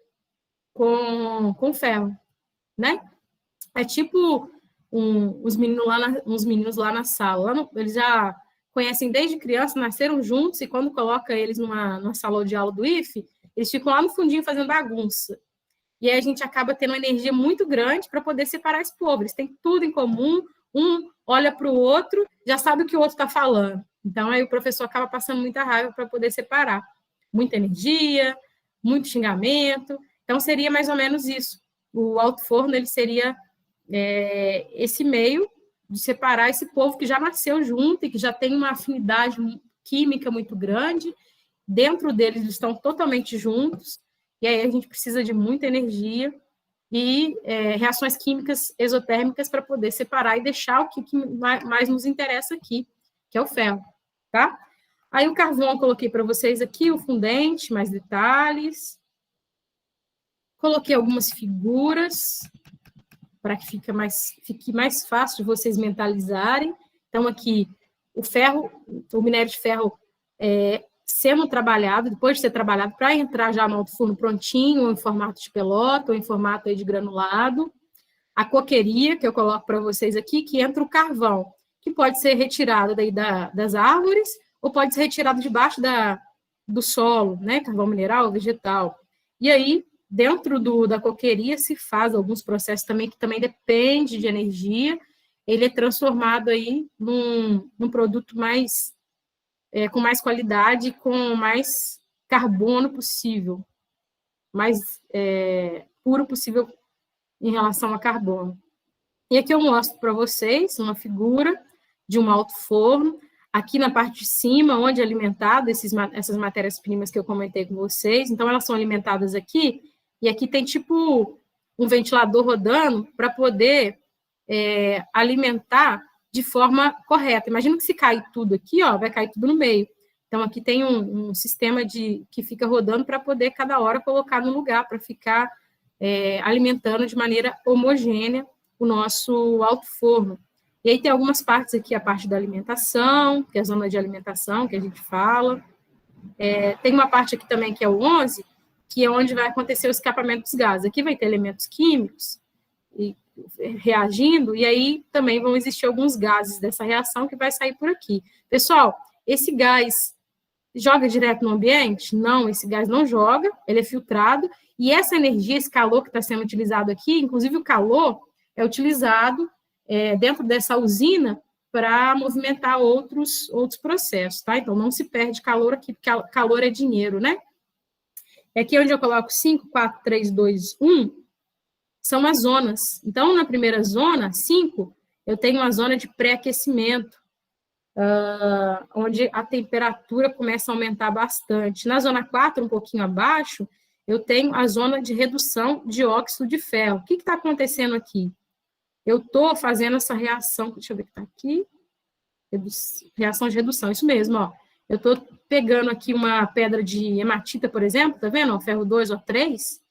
com ferro, né? É tipo uns meninos lá na sala, eles já conhecem desde criança, nasceram juntos, e quando coloca eles numa sala de aula do IFE, eles ficam lá no fundinho fazendo bagunça. E aí a gente acaba tendo uma energia muito grande para poder separar esse povo. Eles têm tudo em comum, um olha para o outro, já sabe o que o outro está falando. Então, aí o professor acaba passando muita raiva para poder separar. Muita energia, muito xingamento. Então, seria mais ou menos isso. O alto forno, ele seria esse meio de separar esse povo que já nasceu junto e que já tem uma afinidade química muito grande. Dentro deles, eles estão totalmente juntos. E aí a gente precisa de muita energia e reações químicas exotérmicas para poder separar e deixar o que mais nos interessa aqui, que é o ferro, tá? Aí o carvão eu coloquei para vocês aqui, o fundente, mais detalhes. Coloquei algumas figuras para que fique mais fácil de vocês mentalizarem. Então, aqui, o minério de ferro sendo trabalhado, depois de ser trabalhado, para entrar já no alto forno prontinho, ou em formato de pelota, ou em formato aí de granulado. A coqueria, que eu coloco para vocês aqui, que entra o carvão, que pode ser retirado daí das árvores, ou pode ser retirado debaixo do solo, né? Carvão mineral, vegetal. E aí, dentro da coqueria, se faz alguns processos também, que também depende de energia. Ele é transformado aí num produto com mais qualidade, com mais carbono possível, mais puro possível em relação a carbono. E aqui eu mostro para vocês uma figura de um alto forno, aqui na parte de cima, onde é alimentado essas matérias-primas que eu comentei com vocês. Então, elas são alimentadas aqui, e aqui tem tipo um ventilador rodando para poder alimentar de forma correta. Imagina que se cair tudo aqui, ó, vai cair tudo no meio. Então, aqui tem um sistema que fica rodando para poder, cada hora, colocar no lugar, para ficar alimentando de maneira homogênea o nosso alto forno. E aí tem algumas partes aqui, a parte da alimentação, que é a zona de alimentação, que a gente fala. Tem uma parte aqui também, que é o 11, que é onde vai acontecer o escapamento dos gases. Aqui vai ter elementos químicos reagindo, e aí também vão existir alguns gases dessa reação que vai sair por aqui. Pessoal, esse gás joga direto no ambiente? Não, esse gás não joga, ele é filtrado, e essa energia, esse calor que está sendo utilizado aqui, inclusive o calor, é utilizado dentro dessa usina para movimentar outros processos, tá? Então, não se perde calor aqui, porque calor é dinheiro, né? Aqui onde eu coloco 5, 4, 3, 2, 1, são as zonas. Então, na primeira zona, 5, eu tenho uma zona de pré-aquecimento. onde a temperatura começa a aumentar bastante. Na zona 4, um pouquinho abaixo, eu tenho a zona de redução de óxido de ferro. O que está acontecendo aqui? Eu estou fazendo essa reação, deixa eu ver o que está aqui, reação de redução, isso mesmo, ó. Eu estou pegando aqui uma pedra de hematita, por exemplo, tá vendo? Ó, ferro 2 ou 3,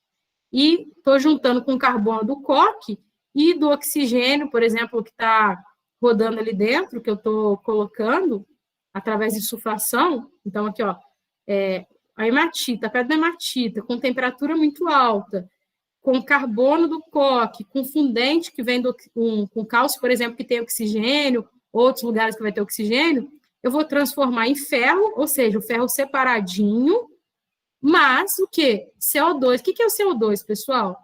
e estou juntando com o carbono do coque e do oxigênio, por exemplo, que está rodando ali dentro, que eu estou colocando através de sulfação. Então, aqui, ó, a hematita, a pedra da hematita, com temperatura muito alta, com carbono do coque, com fundente que vem com cálcio, por exemplo, que tem oxigênio, outros lugares que vai ter oxigênio, eu vou transformar em ferro, ou seja, o ferro separadinho, mas o quê? CO2. O que é o CO2, pessoal?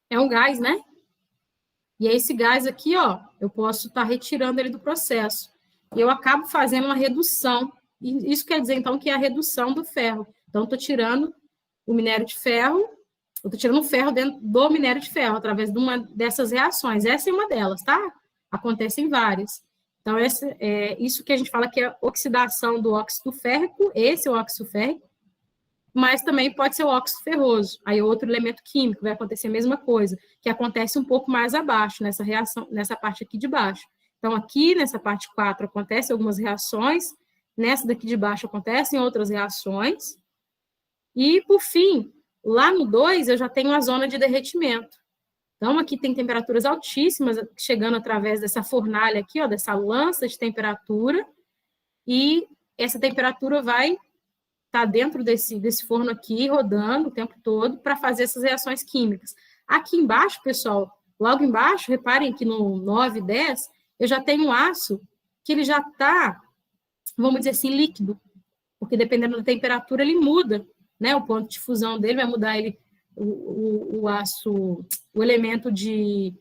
É um gás, né? E esse gás aqui, ó, eu posso estar retirando ele do processo. E eu acabo fazendo uma redução. E isso quer dizer, então, que é a redução do ferro. Então, estou tirando o minério de ferro, eu estou tirando o ferro dentro do minério de ferro, através de uma dessas reações. Essa é uma delas, tá? Acontecem várias. Então, isso que a gente fala que é oxidação do óxido férrico, esse é o óxido férrico, mas também pode ser o óxido ferroso. Aí, outro elemento químico, vai acontecer a mesma coisa, que acontece um pouco mais abaixo, nessa reação, nessa parte aqui de baixo. Então, aqui, nessa parte 4, acontecem algumas reações, nessa daqui de baixo acontecem outras reações, e, por fim, lá no 2, eu já tenho a zona de derretimento. Então, aqui tem temperaturas altíssimas, chegando através dessa fornalha aqui, ó, dessa lança de temperatura, e essa temperatura vai estar dentro desse forno aqui, rodando o tempo todo, para fazer essas reações químicas. Aqui embaixo, pessoal, logo embaixo, reparem que no 9 e 10, eu já tenho um aço que ele já está, vamos dizer assim, líquido, porque dependendo da temperatura, ele muda, né? O ponto de fusão dele vai mudar ele, o aço, o elemento de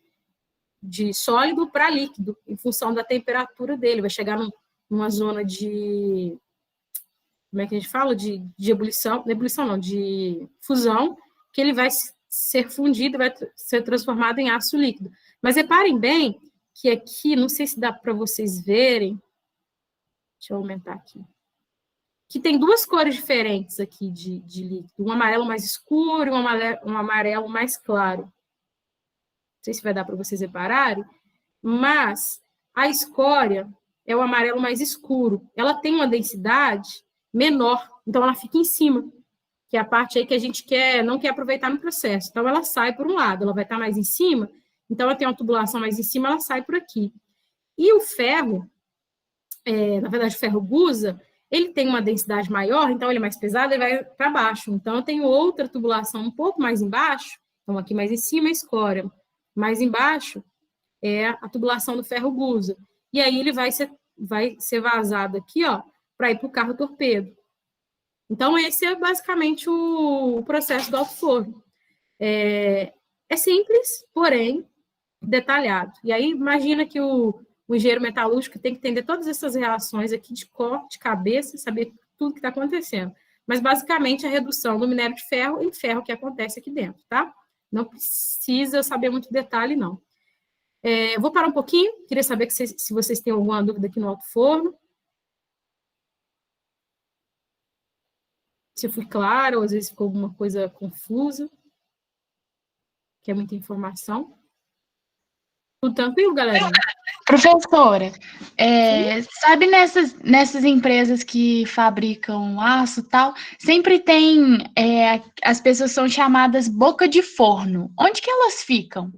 sólido para líquido, em função da temperatura dele. Vai chegar numa zona de, como é que a gente fala? De ebulição não, de fusão, que ele vai ser fundido, vai ser transformado em aço líquido. Mas reparem bem que aqui, não sei se dá para vocês verem, deixa eu aumentar aqui, que tem duas cores diferentes aqui de líquido, um amarelo mais escuro e um amarelo mais claro. Não sei se vai dar para vocês repararem, mas a escória é o amarelo mais escuro. Ela tem uma densidade menor, então ela fica em cima, que é a parte aí que a gente não quer aproveitar no processo. Então, ela sai por um lado, ela vai estar mais em cima, então ela tem uma tubulação mais em cima, ela sai por aqui. E o ferro, na verdade, o ferro gusa, ele tem uma densidade maior, então ele é mais pesado, ele vai para baixo. Então, eu tenho outra tubulação um pouco mais embaixo, então aqui mais em cima a escória, mais embaixo é a tubulação do ferro gusa. E aí ele vai ser vazado aqui, ó, para ir para o carro torpedo. Então, esse é basicamente o processo do alto forno. É simples, porém detalhado. E aí, imagina que o engenheiro metalúrgico tem que entender todas essas reações aqui de cor, de cabeça, saber tudo que está acontecendo. Mas, basicamente, a redução do minério de ferro em ferro que acontece aqui dentro, tá? Não precisa saber muito detalhe, não. Eu vou parar um pouquinho, queria saber se vocês têm alguma dúvida aqui no alto forno. Se eu fui claro, ou às vezes ficou alguma coisa confusa, que é muita informação. Tudo tranquilo, galera? Professora, sabe nessas empresas que fabricam aço e tal, sempre tem, as pessoas são chamadas boca de forno. Onde que elas ficam?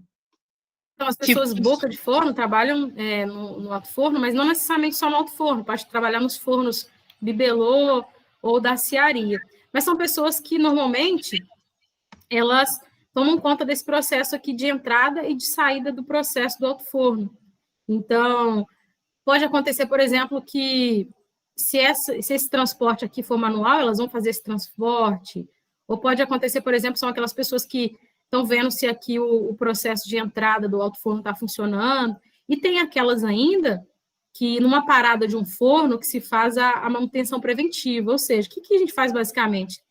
Então, as pessoas boca de forno trabalham no alto forno, mas não necessariamente só no alto forno, pode trabalhar nos fornos bibelô ou da aciaria. Mas são pessoas que, normalmente, elas tomam conta desse processo aqui de entrada e de saída do processo do alto forno. Então, pode acontecer, por exemplo, que se esse transporte aqui for manual, elas vão fazer esse transporte. Ou pode acontecer, por exemplo, são aquelas pessoas que estão vendo se aqui o processo de entrada do alto forno está funcionando. E tem aquelas ainda que, numa parada de um forno, que se faz a manutenção preventiva. Ou seja, o que a gente faz basicamente?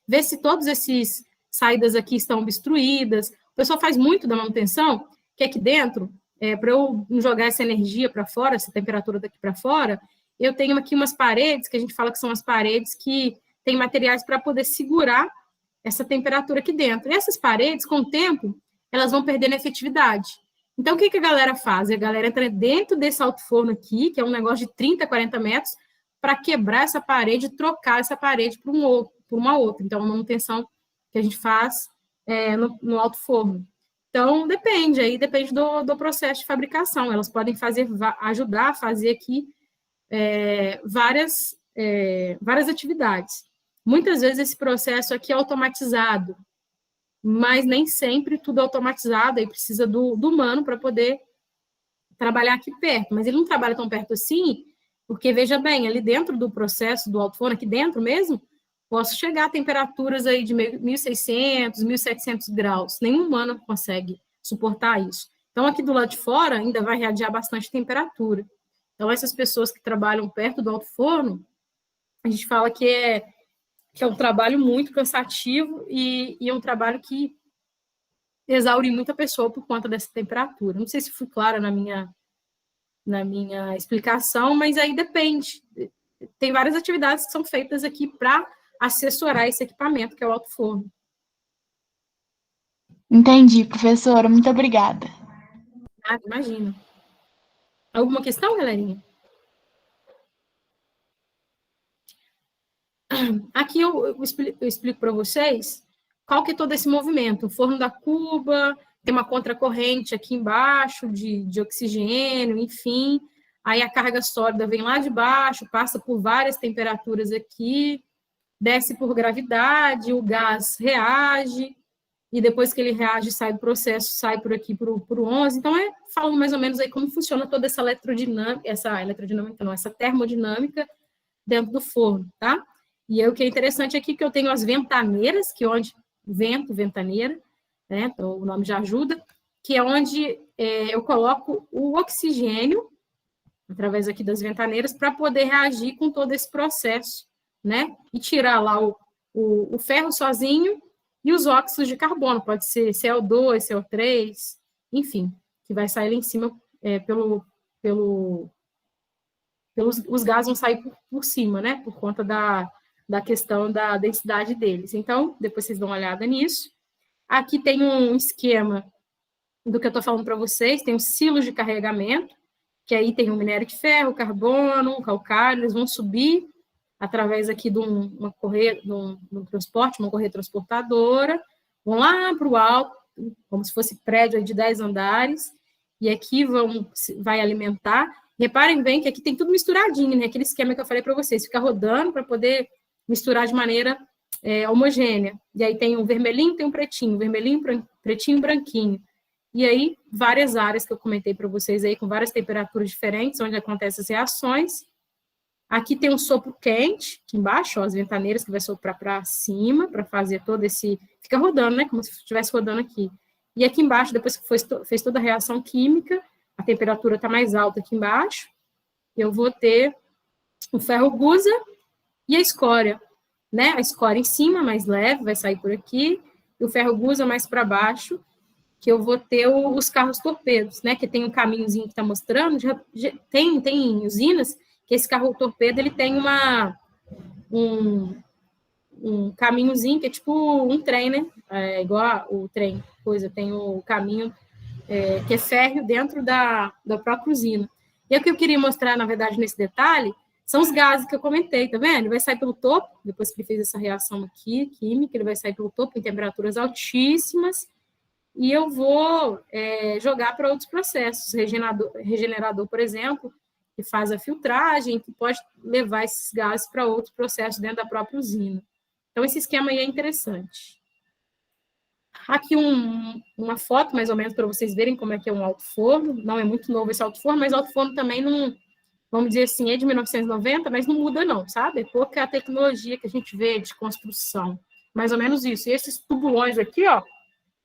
Ver se todas essas saídas aqui estão obstruídas. O pessoal faz muito da manutenção, que aqui dentro para eu não jogar essa energia para fora, essa temperatura daqui para fora, eu tenho aqui umas paredes, que a gente fala que são as paredes que têm materiais para poder segurar essa temperatura aqui dentro. E essas paredes, com o tempo, elas vão perdendo efetividade. Então, o que a galera faz? A galera entra dentro desse alto-forno aqui, que é um negócio de 30, 40 metros, para quebrar essa parede e trocar essa parede por uma outra. Então, a manutenção que a gente faz no alto-forno. Então, depende do processo de fabricação. Elas podem ajudar a fazer aqui várias atividades. Muitas vezes esse processo aqui é automatizado, mas nem sempre tudo é automatizado, aí precisa do humano para poder trabalhar aqui perto. Mas ele não trabalha tão perto assim, porque, veja bem, ali dentro do processo do alto-forno, aqui dentro mesmo, posso chegar a temperaturas aí de 1.600, 1.700 graus. Nenhum humano consegue suportar isso. Então, aqui do lado de fora, ainda vai irradiar bastante temperatura. Então, essas pessoas que trabalham perto do alto-forno, a gente fala que é um trabalho muito cansativo e é um trabalho que exaure muita pessoa por conta dessa temperatura. Não sei se fui clara na minha explicação, mas aí depende. Tem várias atividades que são feitas aqui para assessorar esse equipamento, que é o alto-forno. Entendi, professora. Muito obrigada. Ah, imagina. Alguma questão, galerinha? Aqui eu explico para vocês qual que é todo esse movimento. O forno da cuba, tem uma contracorrente aqui embaixo de oxigênio, enfim. Aí a carga sólida vem lá de baixo, passa por várias temperaturas aqui, desce por gravidade, o gás reage, e depois que ele reage, sai do processo, sai por aqui para o 11. Então, falando mais ou menos aí como funciona toda essa essa termodinâmica dentro do forno, tá? E aí, o que é interessante aqui é que eu tenho as ventaneiras, que é onde ventaneira, né? Então, o nome já ajuda, que é onde eu coloco o oxigênio, através aqui das ventaneiras, para poder reagir com todo esse processo, né? E tirar lá o ferro sozinho e os óxidos de carbono, pode ser CO2, CO3, enfim, que vai sair lá em cima os gases vão sair por cima, né? Por conta da questão da densidade deles. Então, depois vocês dão uma olhada nisso. Aqui tem um esquema do que eu estou falando para vocês, tem os silos de carregamento, que aí tem o minério de ferro, carbono, o calcário, eles vão subir através aqui de uma correia, de um transporte, uma correia transportadora, vão lá para o alto, como se fosse prédio de 10 andares, e aqui vai alimentar. Reparem bem que aqui tem tudo misturadinho, né? Aquele esquema que eu falei para vocês, fica rodando para poder misturar de maneira homogênea. E aí tem um vermelhinho, tem um pretinho, pretinho, branquinho. E aí, várias áreas que eu comentei para vocês aí, com várias temperaturas diferentes, onde acontecem as reações. Aqui tem um sopro quente, aqui embaixo, ó, as ventaneiras que vai soprar para cima, para fazer todo esse... Fica rodando, né? Como se estivesse rodando aqui. E aqui embaixo, depois que fez toda a reação química, a temperatura está mais alta aqui embaixo, eu vou ter o ferro gusa e a escória, né? A escória em cima, mais leve, vai sair por aqui, e o ferro gusa mais para baixo, que eu vou ter os carros torpedos, né? Que tem um caminhozinho que está mostrando, tem usinas que esse carro torpedo ele tem um caminhozinho que é tipo um trem, né? Igual o trem, tem o caminho que é férreo dentro da própria usina. E o que eu queria mostrar, na verdade, nesse detalhe, são os gases que eu comentei, tá vendo? Ele vai sair pelo topo, depois que ele fez essa reação aqui, química, ele vai sair pelo topo em temperaturas altíssimas, e eu vou jogar para outros processos, regenerador, por exemplo, que faz a filtragem, que pode levar esses gases para outros processos dentro da própria usina. Então, esse esquema aí é interessante. Aqui uma foto, mais ou menos, para vocês verem como é que é um alto-forno. Não é muito novo esse alto-forno, mas o alto-forno também não, vamos dizer assim, é de 1990, mas não muda não, sabe? É pouca a tecnologia que a gente vê de construção. Mais ou menos isso. E esses tubulões aqui, ó,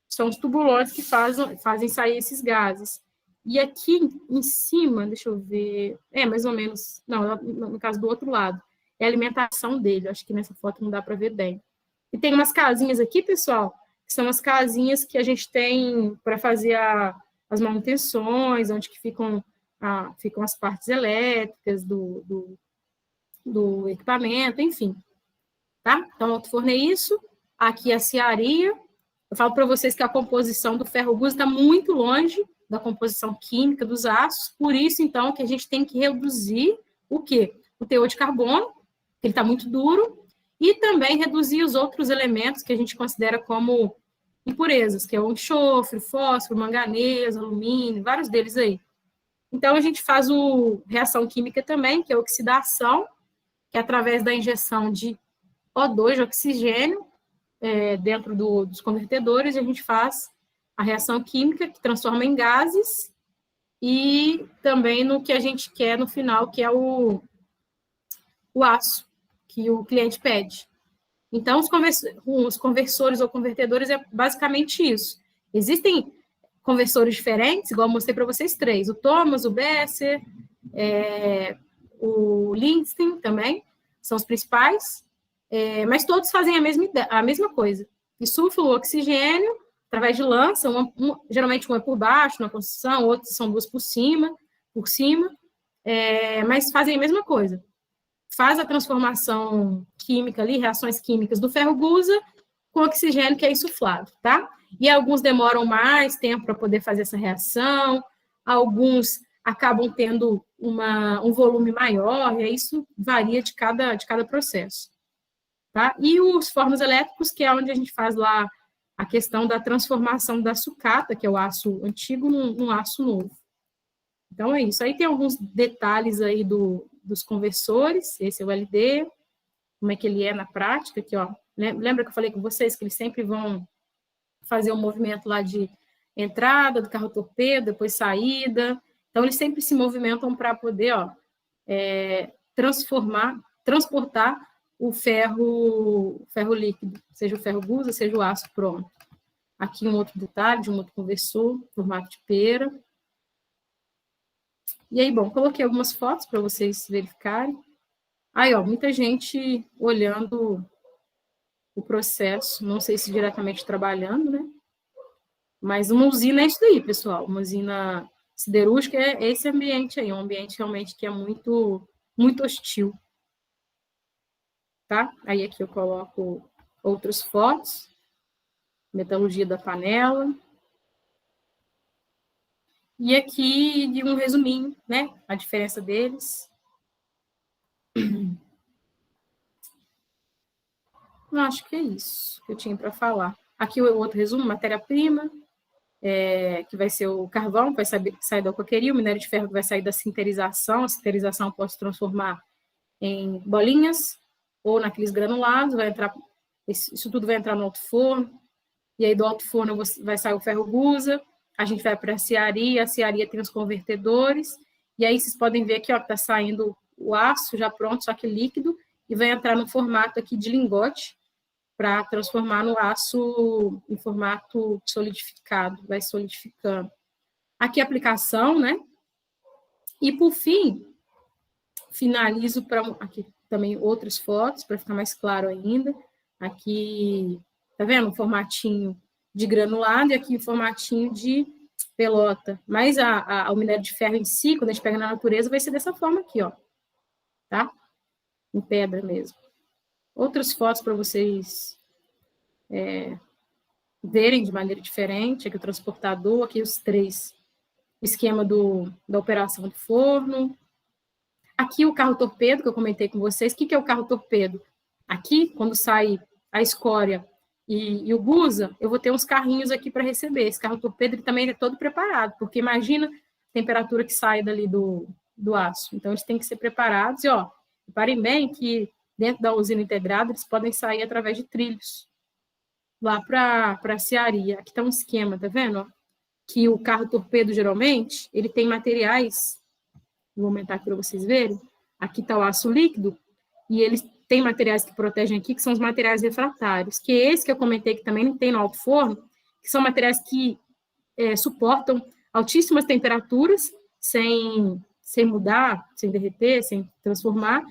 são os tubulões que fazem sair esses gases. E aqui em cima, deixa eu ver, mais ou menos, não, no caso do outro lado, é a alimentação dele, acho que nessa foto não dá para ver bem. E tem umas casinhas aqui, pessoal, que são as casinhas que a gente tem para fazer as manutenções, onde que ficam as partes elétricas do equipamento, enfim. Tá? Então, o alto-forno é isso. Aqui a cearia. Eu falo para vocês que a composição do ferro-gusa está muito longe da composição química dos aços, por isso, então, que a gente tem que reduzir o quê? O teor de carbono, que ele está muito duro, e também reduzir os outros elementos que a gente considera como impurezas, que é o enxofre, fósforo, manganês, alumínio, vários deles aí. Então, a gente faz reação química também, que é a oxidação, que é através da injeção de O2, de oxigênio, dentro dos convertedores, e a gente faz a reação química, que transforma em gases, e também no que a gente quer no final, que é o aço, que o cliente pede. Então, os conversores ou convertedores é basicamente isso. Existem conversores diferentes, igual eu mostrei para vocês 3, o Thomas, o Besser, o Lindstein também, são os principais, mas todos fazem a mesma coisa. Insuflam o oxigênio através de lança, geralmente um é por baixo, na construção, outros são duas por cima, mas fazem a mesma coisa. Faz a transformação química ali, reações químicas do ferro-gusa com oxigênio que é insuflado, tá? E alguns demoram mais tempo para poder fazer essa reação, alguns acabam tendo um volume maior, e isso varia de cada processo. Tá? E os fornos elétricos, que é onde a gente faz lá a questão da transformação da sucata, que é o aço antigo, num aço novo. Então, é isso. Aí tem alguns detalhes aí dos conversores, esse é o LD, como é que ele é na prática, aqui, ó. Lembra que eu falei com vocês que eles sempre vão fazer um movimento lá de entrada do carro torpedo, depois saída. Então, eles sempre se movimentam para poder, ó, transportar o ferro líquido, seja o ferro-gusa, seja o aço pronto. Aqui um outro detalhe de um outro conversor, formato de pera. E aí, bom, coloquei algumas fotos para vocês verificarem. Aí, ó, muita gente olhando o processo, não sei se diretamente trabalhando, né? Mas uma usina é isso daí, pessoal. Uma usina siderúrgica é esse ambiente aí, um ambiente realmente que é muito, muito hostil. Tá? Aí aqui eu coloco outras fotos, metalurgia da panela. E aqui de um resuminho, né? A diferença deles. Eu acho que é isso que eu tinha para falar. Aqui o outro resumo, matéria-prima, que vai ser o carvão, que vai sair da coqueria, o minério de ferro que vai sair da sinterização, a sinterização pode se transformar em bolinhas, ou naqueles granulados, isso tudo vai entrar no alto forno, e aí do alto forno vai sair o ferro-gusa, a gente vai para a cearia tem os convertedores, e aí vocês podem ver aqui, ó, que está saindo o aço já pronto, só que líquido, e vai entrar no formato aqui de lingote, para transformar no aço em formato solidificado, vai solidificando. Aqui a aplicação, né? E por fim, finalizo aqui também outras fotos, para ficar mais claro ainda. Aqui, tá vendo? Um formatinho de granulado e aqui um formatinho de pelota. Mas o minério de ferro em si, quando a gente pega na natureza, vai ser dessa forma aqui, ó. Tá? Em pedra mesmo. Outras fotos para vocês verem de maneira diferente. Aqui o transportador, aqui os 3. O esquema da operação do forno. Aqui o carro torpedo, que eu comentei com vocês. O que é o carro torpedo? Aqui, quando sai a escória e o gusa, eu vou ter uns carrinhos aqui para receber. Esse carro torpedo ele também é todo preparado, porque imagina a temperatura que sai dali do aço. Então, eles têm que ser preparados. E, ó, reparem bem que dentro da usina integrada, eles podem sair através de trilhos lá para a cearia. Aqui está um esquema, tá vendo? Ó? Que o carro torpedo, geralmente, ele tem materiais, vou aumentar aqui para vocês verem, aqui está o aço líquido, e eles têm materiais que protegem aqui, que são os materiais refratários, que é esse que eu comentei que também não tem no alto forno, que são materiais que suportam altíssimas temperaturas, sem mudar, sem derreter, sem transformar,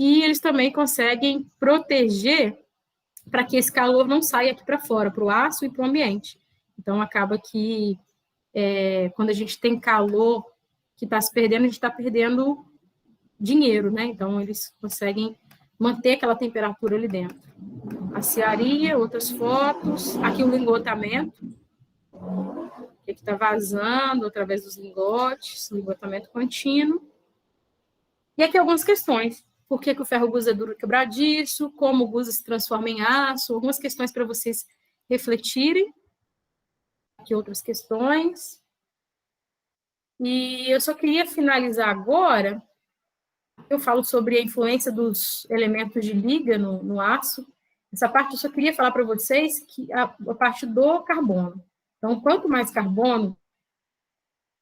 e eles também conseguem proteger para que esse calor não saia aqui para fora, para o aço e para o ambiente. Então, acaba que quando a gente tem calor que está se perdendo, a gente está perdendo dinheiro, né? Então, eles conseguem manter aquela temperatura ali dentro. A cearia, outras fotos. Aqui o lingotamento, que está vazando através dos lingotes, lingotamento contínuo. E aqui algumas questões. Por que o ferro gusa é duro e quebradiço? Como o gusa se transforma em aço? Algumas questões para vocês refletirem. Aqui outras questões. E eu só queria finalizar agora. Eu falo sobre a influência dos elementos de liga no aço. Essa parte eu só queria falar para vocês que a parte do carbono. Então, quanto mais carbono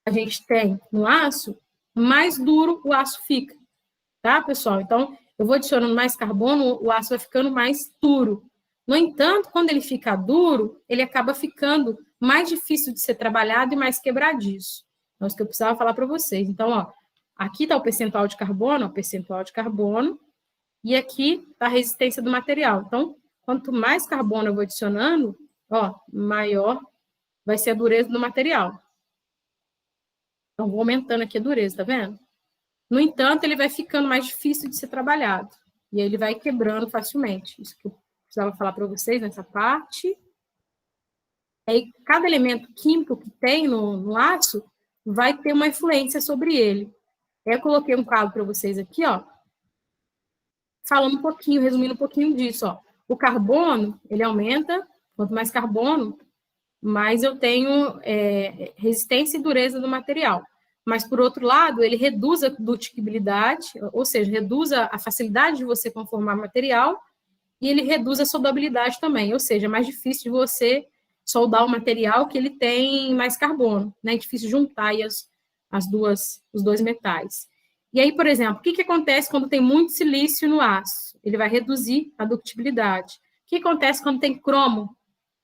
a gente tem no aço, mais duro o aço fica. Tá, pessoal? Então, eu vou adicionando mais carbono, o aço vai ficando mais duro. No entanto, quando ele fica duro, ele acaba ficando mais difícil de ser trabalhado e mais quebradiço. Então, isso que eu precisava falar para vocês. Então, ó, aqui está o percentual de carbono, e aqui está a resistência do material. Então, quanto mais carbono eu vou adicionando, ó, maior vai ser a dureza do material. Então, vou aumentando aqui a dureza, tá vendo? No entanto, ele vai ficando mais difícil de ser trabalhado. E aí ele vai quebrando facilmente. Isso que eu precisava falar para vocês nessa parte. Aí, cada elemento químico que tem no aço vai ter uma influência sobre ele. Aí eu coloquei um quadro para vocês aqui, ó, falando um pouquinho, resumindo um pouquinho disso, ó. O carbono, ele aumenta, quanto mais carbono, mais eu tenho resistência e dureza do material. Mas, por outro lado, ele reduz a dutibilidade, ou seja, reduz a facilidade de você conformar material, e ele reduz a soldabilidade também, ou seja, é mais difícil de você soldar o material que ele tem mais carbono, né? É difícil juntar aí os dois metais. E aí, por exemplo, o que acontece quando tem muito silício no aço? Ele vai reduzir a ductibilidade. O que acontece quando tem cromo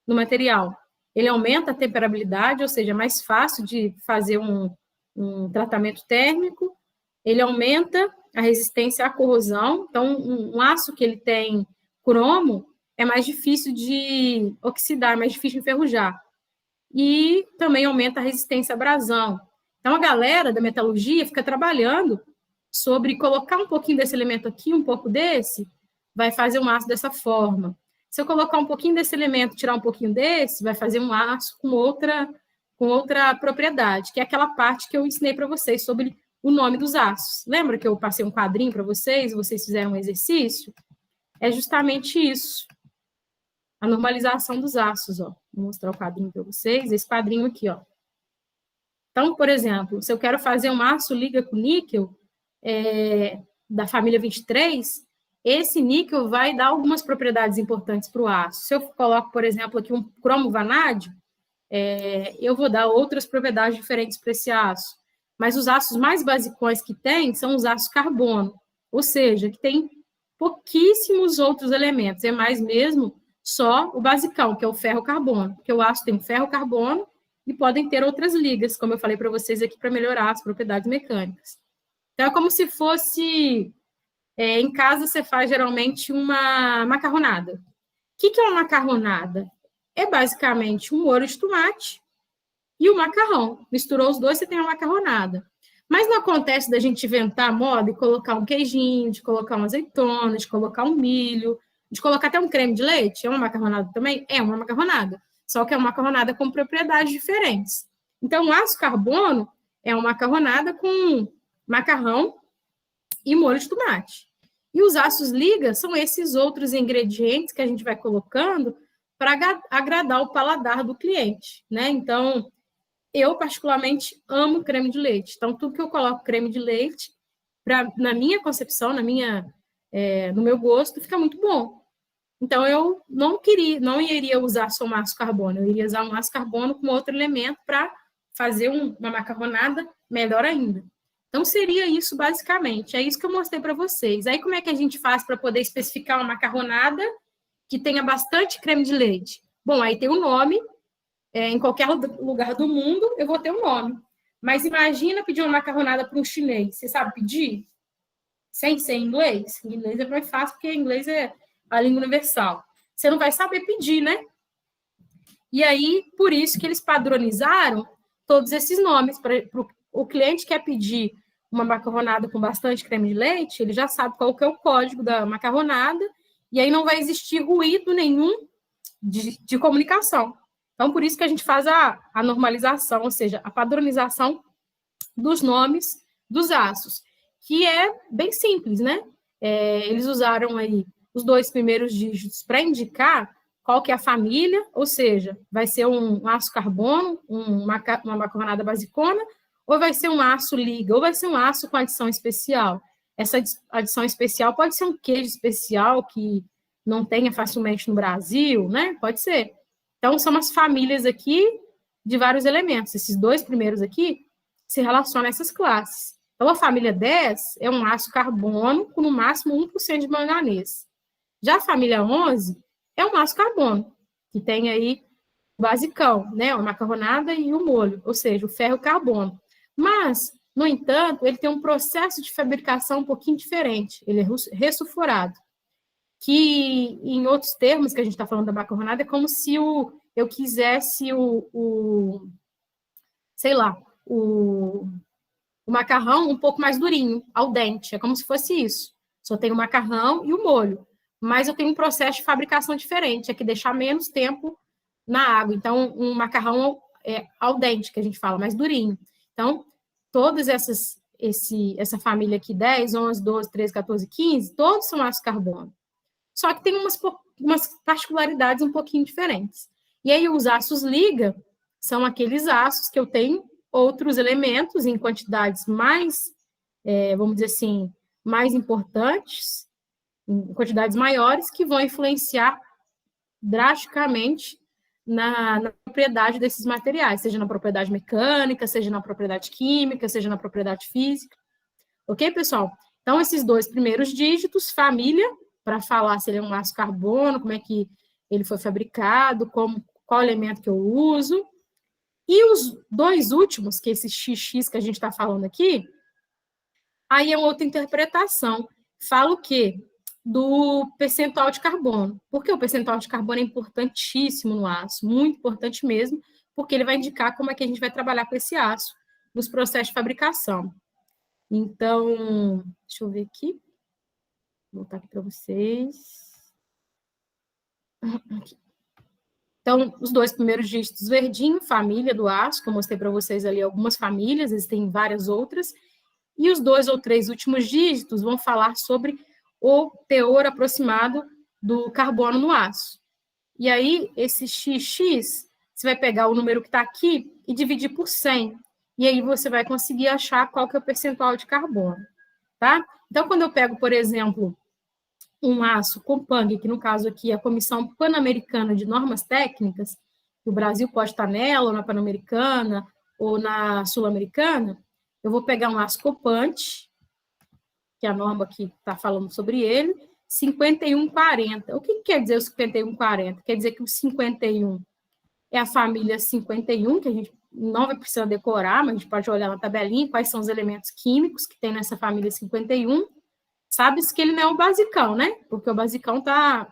no material? Ele aumenta a temperabilidade, ou seja, é mais fácil de fazer um tratamento térmico, ele aumenta a resistência à corrosão, então um aço que ele tem cromo é mais difícil de oxidar, é mais difícil de enferrujar. E também aumenta a resistência à abrasão. Então a galera da metalurgia fica trabalhando sobre colocar um pouquinho desse elemento aqui, um pouco desse, vai fazer um aço dessa forma. Se eu colocar um pouquinho desse elemento, tirar um pouquinho desse, vai fazer um aço com outra propriedade, que é aquela parte que eu ensinei para vocês sobre o nome dos aços. Lembra que eu passei um quadrinho para vocês fizeram um exercício? É justamente isso. A normalização dos aços, ó. Vou mostrar o quadrinho para vocês, esse quadrinho aqui, ó. Então, por exemplo, se eu quero fazer um aço liga com níquel da família 23, esse níquel vai dar algumas propriedades importantes para o aço. Se eu coloco, por exemplo, aqui um cromo vanádio, eu vou dar outras propriedades diferentes para esse aço. Mas os aços mais basicões que tem são os aços carbono, ou seja, que tem pouquíssimos outros elementos, é mais mesmo só o basicão, que é o ferro-carbono, porque o aço tem ferro-carbono e podem ter outras ligas, como eu falei para vocês aqui, para melhorar as propriedades mecânicas. Então, é como se fosse, em casa você faz geralmente uma macarronada. O que é uma macarronada? É basicamente um molho de tomate e o macarrão. Misturou os dois, você tem uma macarronada. Mas não acontece da gente inventar a moda e colocar um queijinho, de colocar uma azeitona, de colocar um milho, de colocar até um creme de leite. É uma macarronada também? É uma macarronada. Só que é uma macarronada com propriedades diferentes. Então, o aço carbono é uma macarronada com macarrão e molho de tomate. E os aços liga são esses outros ingredientes que a gente vai colocando para agradar o paladar do cliente, né? Então, eu particularmente amo creme de leite. Então, tudo que eu coloco creme de leite, na minha concepção, no meu gosto, fica muito bom. Então, eu não iria usar só um aço carbono, eu iria usar um aço carbono com outro elemento para fazer uma macarronada melhor ainda. Então, seria isso basicamente. É isso que eu mostrei para vocês. Aí, como é que a gente faz para poder especificar uma macarronada que tenha bastante creme de leite? Bom, aí tem o nome. Em qualquer lugar do mundo, eu vou ter um nome. Mas imagina pedir uma macarronada para um chinês. Você sabe pedir? Sem ser inglês? Em inglês é mais fácil, porque inglês é a língua universal. Você não vai saber pedir, né? E aí, por isso que eles padronizaram todos esses nomes. O cliente quer pedir uma macarronada com bastante creme de leite, ele já sabe qual que é o código da macarronada, e aí não vai existir ruído nenhum de comunicação. Então, por isso que a gente faz a normalização, ou seja, a padronização dos nomes dos aços, que é bem simples, né? Eles usaram aí os 2 primeiros dígitos para indicar qual que é a família, ou seja, vai ser um aço carbono, uma macarronada basicona, ou vai ser um aço liga, ou vai ser um aço com adição especial. Essa adição especial pode ser um queijo especial que não tenha facilmente no Brasil, né? Pode ser. Então, são umas famílias aqui de vários elementos. Esses 2 primeiros aqui se relacionam a essas classes. Então, a família 10 é um aço carbono com, no máximo, 1% de manganês. Já a família 11 é um aço carbono, que tem aí o basicão, né? A macarronada e o molho, ou seja, o ferro carbono. Mas, no entanto, ele tem um processo de fabricação um pouquinho diferente. Ele é ressulfurado. Que, em outros termos, que a gente está falando da macarronada, é como se eu quisesse sei lá, o macarrão um pouco mais durinho, al dente. É como se fosse isso. Só tem o macarrão e o molho. Mas eu tenho um processo de fabricação diferente, é que deixar menos tempo na água. Então, um macarrão al dente, que a gente fala, mais durinho. Então, todas essa família aqui, 10, 11, 12, 13, 14, 15, todos são ácidos carbono. Só que tem umas particularidades um pouquinho diferentes. E aí, os aços liga são aqueles aços que eu tenho outros elementos em quantidades mais, vamos dizer assim, mais importantes, em quantidades maiores, que vão influenciar drasticamente na propriedade desses materiais, seja na propriedade mecânica, seja na propriedade química, seja na propriedade física. Ok, pessoal? Então, esses 2 primeiros dígitos, família, para falar se ele é um aço carbono, como é que ele foi fabricado, qual elemento que eu uso. E os 2 últimos, que é esse XX que a gente está falando aqui, aí é uma outra interpretação. Fala o quê? Do percentual de carbono. Porque o percentual de carbono é importantíssimo no aço, muito importante mesmo, porque ele vai indicar como é que a gente vai trabalhar com esse aço nos processos de fabricação. Então, deixa eu ver aqui. Vou voltar aqui para vocês. Aqui. Então, os 2 primeiros dígitos, verdinho, família do aço, que eu mostrei para vocês ali algumas famílias, existem várias outras. E os 2 ou 3 últimos dígitos vão falar sobre o teor aproximado do carbono no aço. E aí, esse XX, você vai pegar o número que está aqui e dividir por 100. E aí você vai conseguir achar qual que é o percentual de carbono, tá? Então, quando eu pego, por exemplo, um aço Compang, que no caso aqui é a Comissão Pan-Americana de Normas Técnicas, que o Brasil pode estar nela, ou na Pan-Americana, ou na Sul-Americana, eu vou pegar um aço Copante, que é a norma que está falando sobre ele, 5140. O que quer dizer o 5140? Quer dizer que o 51 é a família 51, que a gente não vai precisar decorar, mas a gente pode olhar na tabelinha quais são os elementos químicos que tem nessa família 51. Sabe-se que ele não é o basicão, né? Porque o basicão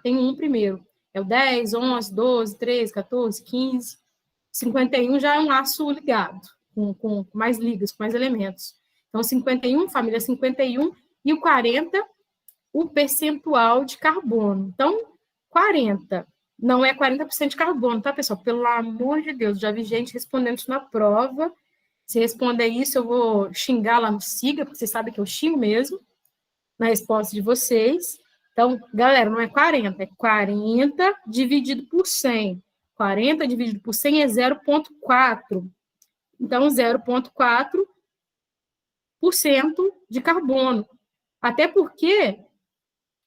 tem um primeiro. É o 10, 11, 12, 13, 14, 15. 51 já é um aço ligado, com mais ligas, com mais elementos. Então, 51, família 51, e o 40, o percentual de carbono. Então, 40 não é 40% de carbono, tá, pessoal? Pelo amor de Deus, já vi gente respondendo isso na prova. Se responder isso, eu vou xingar lá no SIGA, porque vocês sabem que eu xingo mesmo na resposta de vocês. Então, galera, não é 40, é 40 dividido por 100. 40 dividido por 100 é 0,4. Então, 0,4% de carbono. Até porque,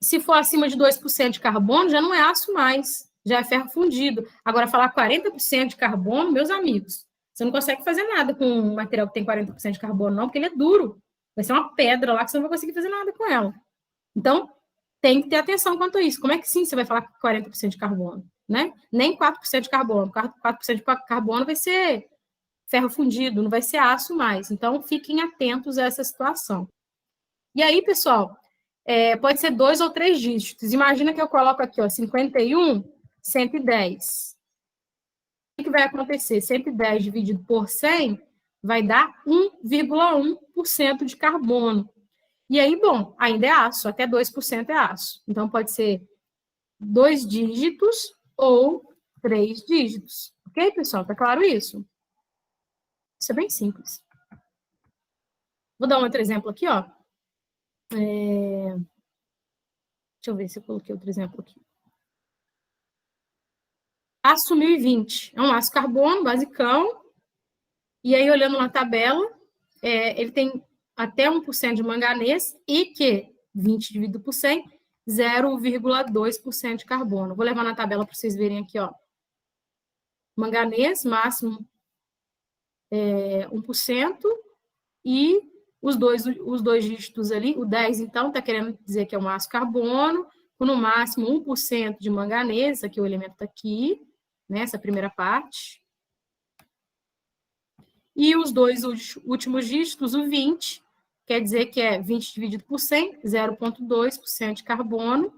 se for acima de 2% de carbono, já não é aço mais, já é ferro fundido. Agora, falar 40% de carbono, meus amigos, você não consegue fazer nada com um material que tem 40% de carbono, não, porque ele é duro. Vai ser uma pedra lá que você não vai conseguir fazer nada com ela. Então, tem que ter atenção quanto a isso. Como é que sim você vai falar 40% de carbono? Né? Nem 4% de carbono. 4% de carbono vai ser ferro fundido, não vai ser aço mais. Então, fiquem atentos a essa situação. E aí, pessoal, pode ser 2 ou 3 dígitos. Imagina que eu coloco aqui, ó, 51, 110. que vai acontecer? 110 dividido por 100 vai dar 1,1% de carbono. E aí, bom, ainda é aço, até 2% é aço. Então, pode ser 2 dígitos ou 3 dígitos. Ok, pessoal? Tá claro isso? Isso é bem simples. Vou dar um outro exemplo aqui, ó. Deixa eu ver se eu coloquei outro exemplo aqui. Aço 1020. É um aço carbono, basicão. E aí, olhando na tabela, ele tem até 1% de manganês e que 20 dividido por 100, 0,2% de carbono. Vou levar na tabela para vocês verem aqui, ó. Manganês, máximo 1%, e os dois dígitos ali, o 10, então, está querendo dizer que é um aço carbono, com no máximo 1% de manganês, aqui o elemento está aqui, nessa primeira parte. E os dois últimos dígitos, o 20, quer dizer que é 20 dividido por 100, 0,2% de carbono.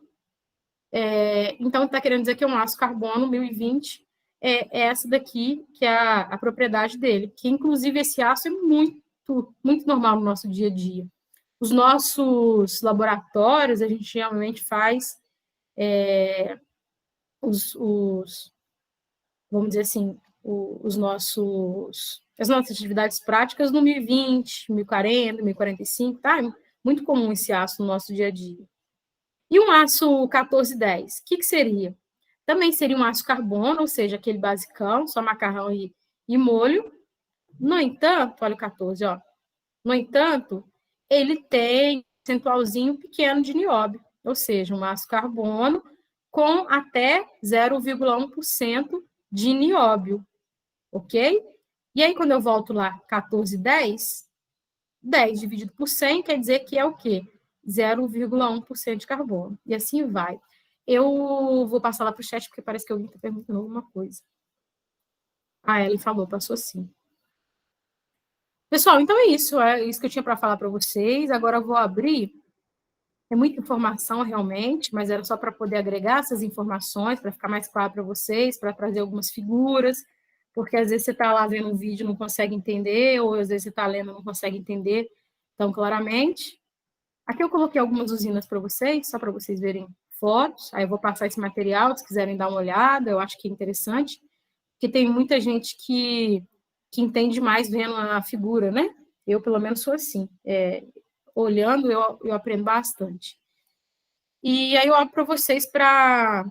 Então, está querendo dizer que é um aço carbono 1020, é essa daqui que é a propriedade dele, que inclusive esse aço é muito normal no nosso dia a dia. Os nossos laboratórios, a gente realmente faz vamos dizer assim, as nossas atividades práticas no 1020, 1040, 1045, tá? É muito comum esse aço no nosso dia a dia. E um aço 1410, o que seria? Também seria um aço carbono, ou seja, aquele basicão, só macarrão e molho. No entanto, olha o 14, ó. No entanto, ele tem um percentualzinho pequeno de nióbio, ou seja, um aço carbono com até 0,1% de nióbio, ok? E aí, quando eu volto lá, 1410, 10 dividido por 100 quer dizer que é o quê? 0,1% de carbono. E assim vai. Eu vou passar lá para o chat, porque parece que alguém está perguntando alguma coisa. Ellen falou, passou sim. Pessoal, então é isso que eu tinha para falar para vocês. Agora eu vou abrir. É muita informação, realmente, mas era só para poder agregar essas informações, para ficar mais claro para vocês, para trazer algumas figuras, porque às vezes você está lá vendo um vídeo e não consegue entender, ou às vezes você está lendo e não consegue entender tão claramente. Aqui eu coloquei algumas usinas para vocês, só para vocês verem fotos. Aí eu vou passar esse material, se quiserem dar uma olhada, eu acho que é interessante, porque tem muita gente que entende mais vendo a figura, né? Eu, pelo menos, sou assim. Olhando, eu aprendo bastante. E aí eu abro para vocês para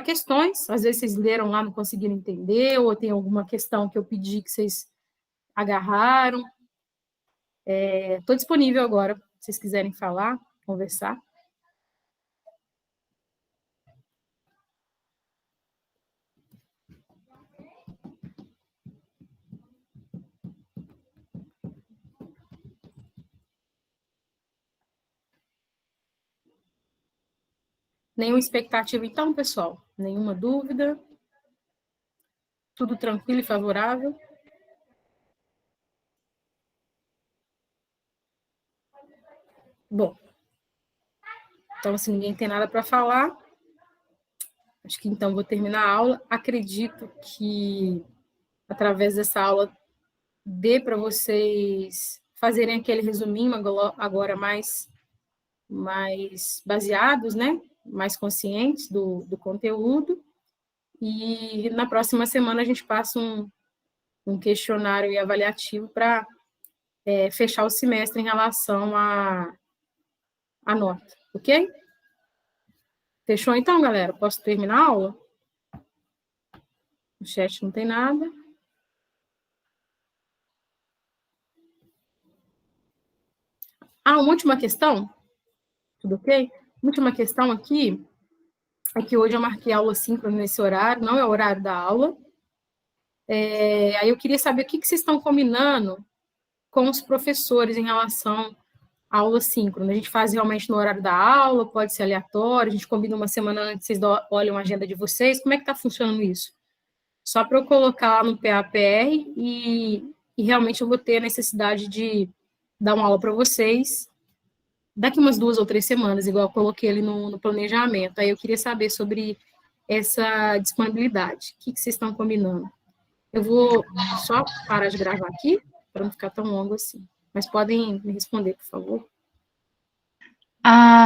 questões. Às vezes vocês leram lá, não conseguiram entender, ou tem alguma questão que eu pedi que vocês agarraram. Estou disponível agora, se vocês quiserem falar, conversar. Nenhuma expectativa, então, pessoal? Nenhuma dúvida? Tudo tranquilo e favorável? Bom, então, se ninguém tem nada para falar, acho que então vou terminar a aula. Acredito que, através dessa aula, dê para vocês fazerem aquele resuminho agora mais baseados, né? Mais conscientes do conteúdo. E na próxima semana a gente passa um questionário e avaliativo para fechar o semestre em relação à nota, ok? Fechou então, galera? Posso terminar a aula? No chat não tem nada. Uma última questão? Tudo ok? Última questão aqui é que hoje eu marquei aula síncrona nesse horário, não é o horário da aula. Aí eu queria saber o que vocês estão combinando com os professores em relação à aula síncrona. A gente faz realmente no horário da aula, pode ser aleatório, a gente combina uma semana antes, vocês olham a agenda de vocês. Como é que está funcionando isso? Só para eu colocar lá no PAPR e realmente eu vou ter a necessidade de dar uma aula para vocês daqui umas 2 ou 3 semanas, igual eu coloquei ali no planejamento. Aí eu queria saber sobre essa disponibilidade. O que vocês estão combinando? Eu vou só parar de gravar aqui, para não ficar tão longo assim. Mas podem me responder, por favor. A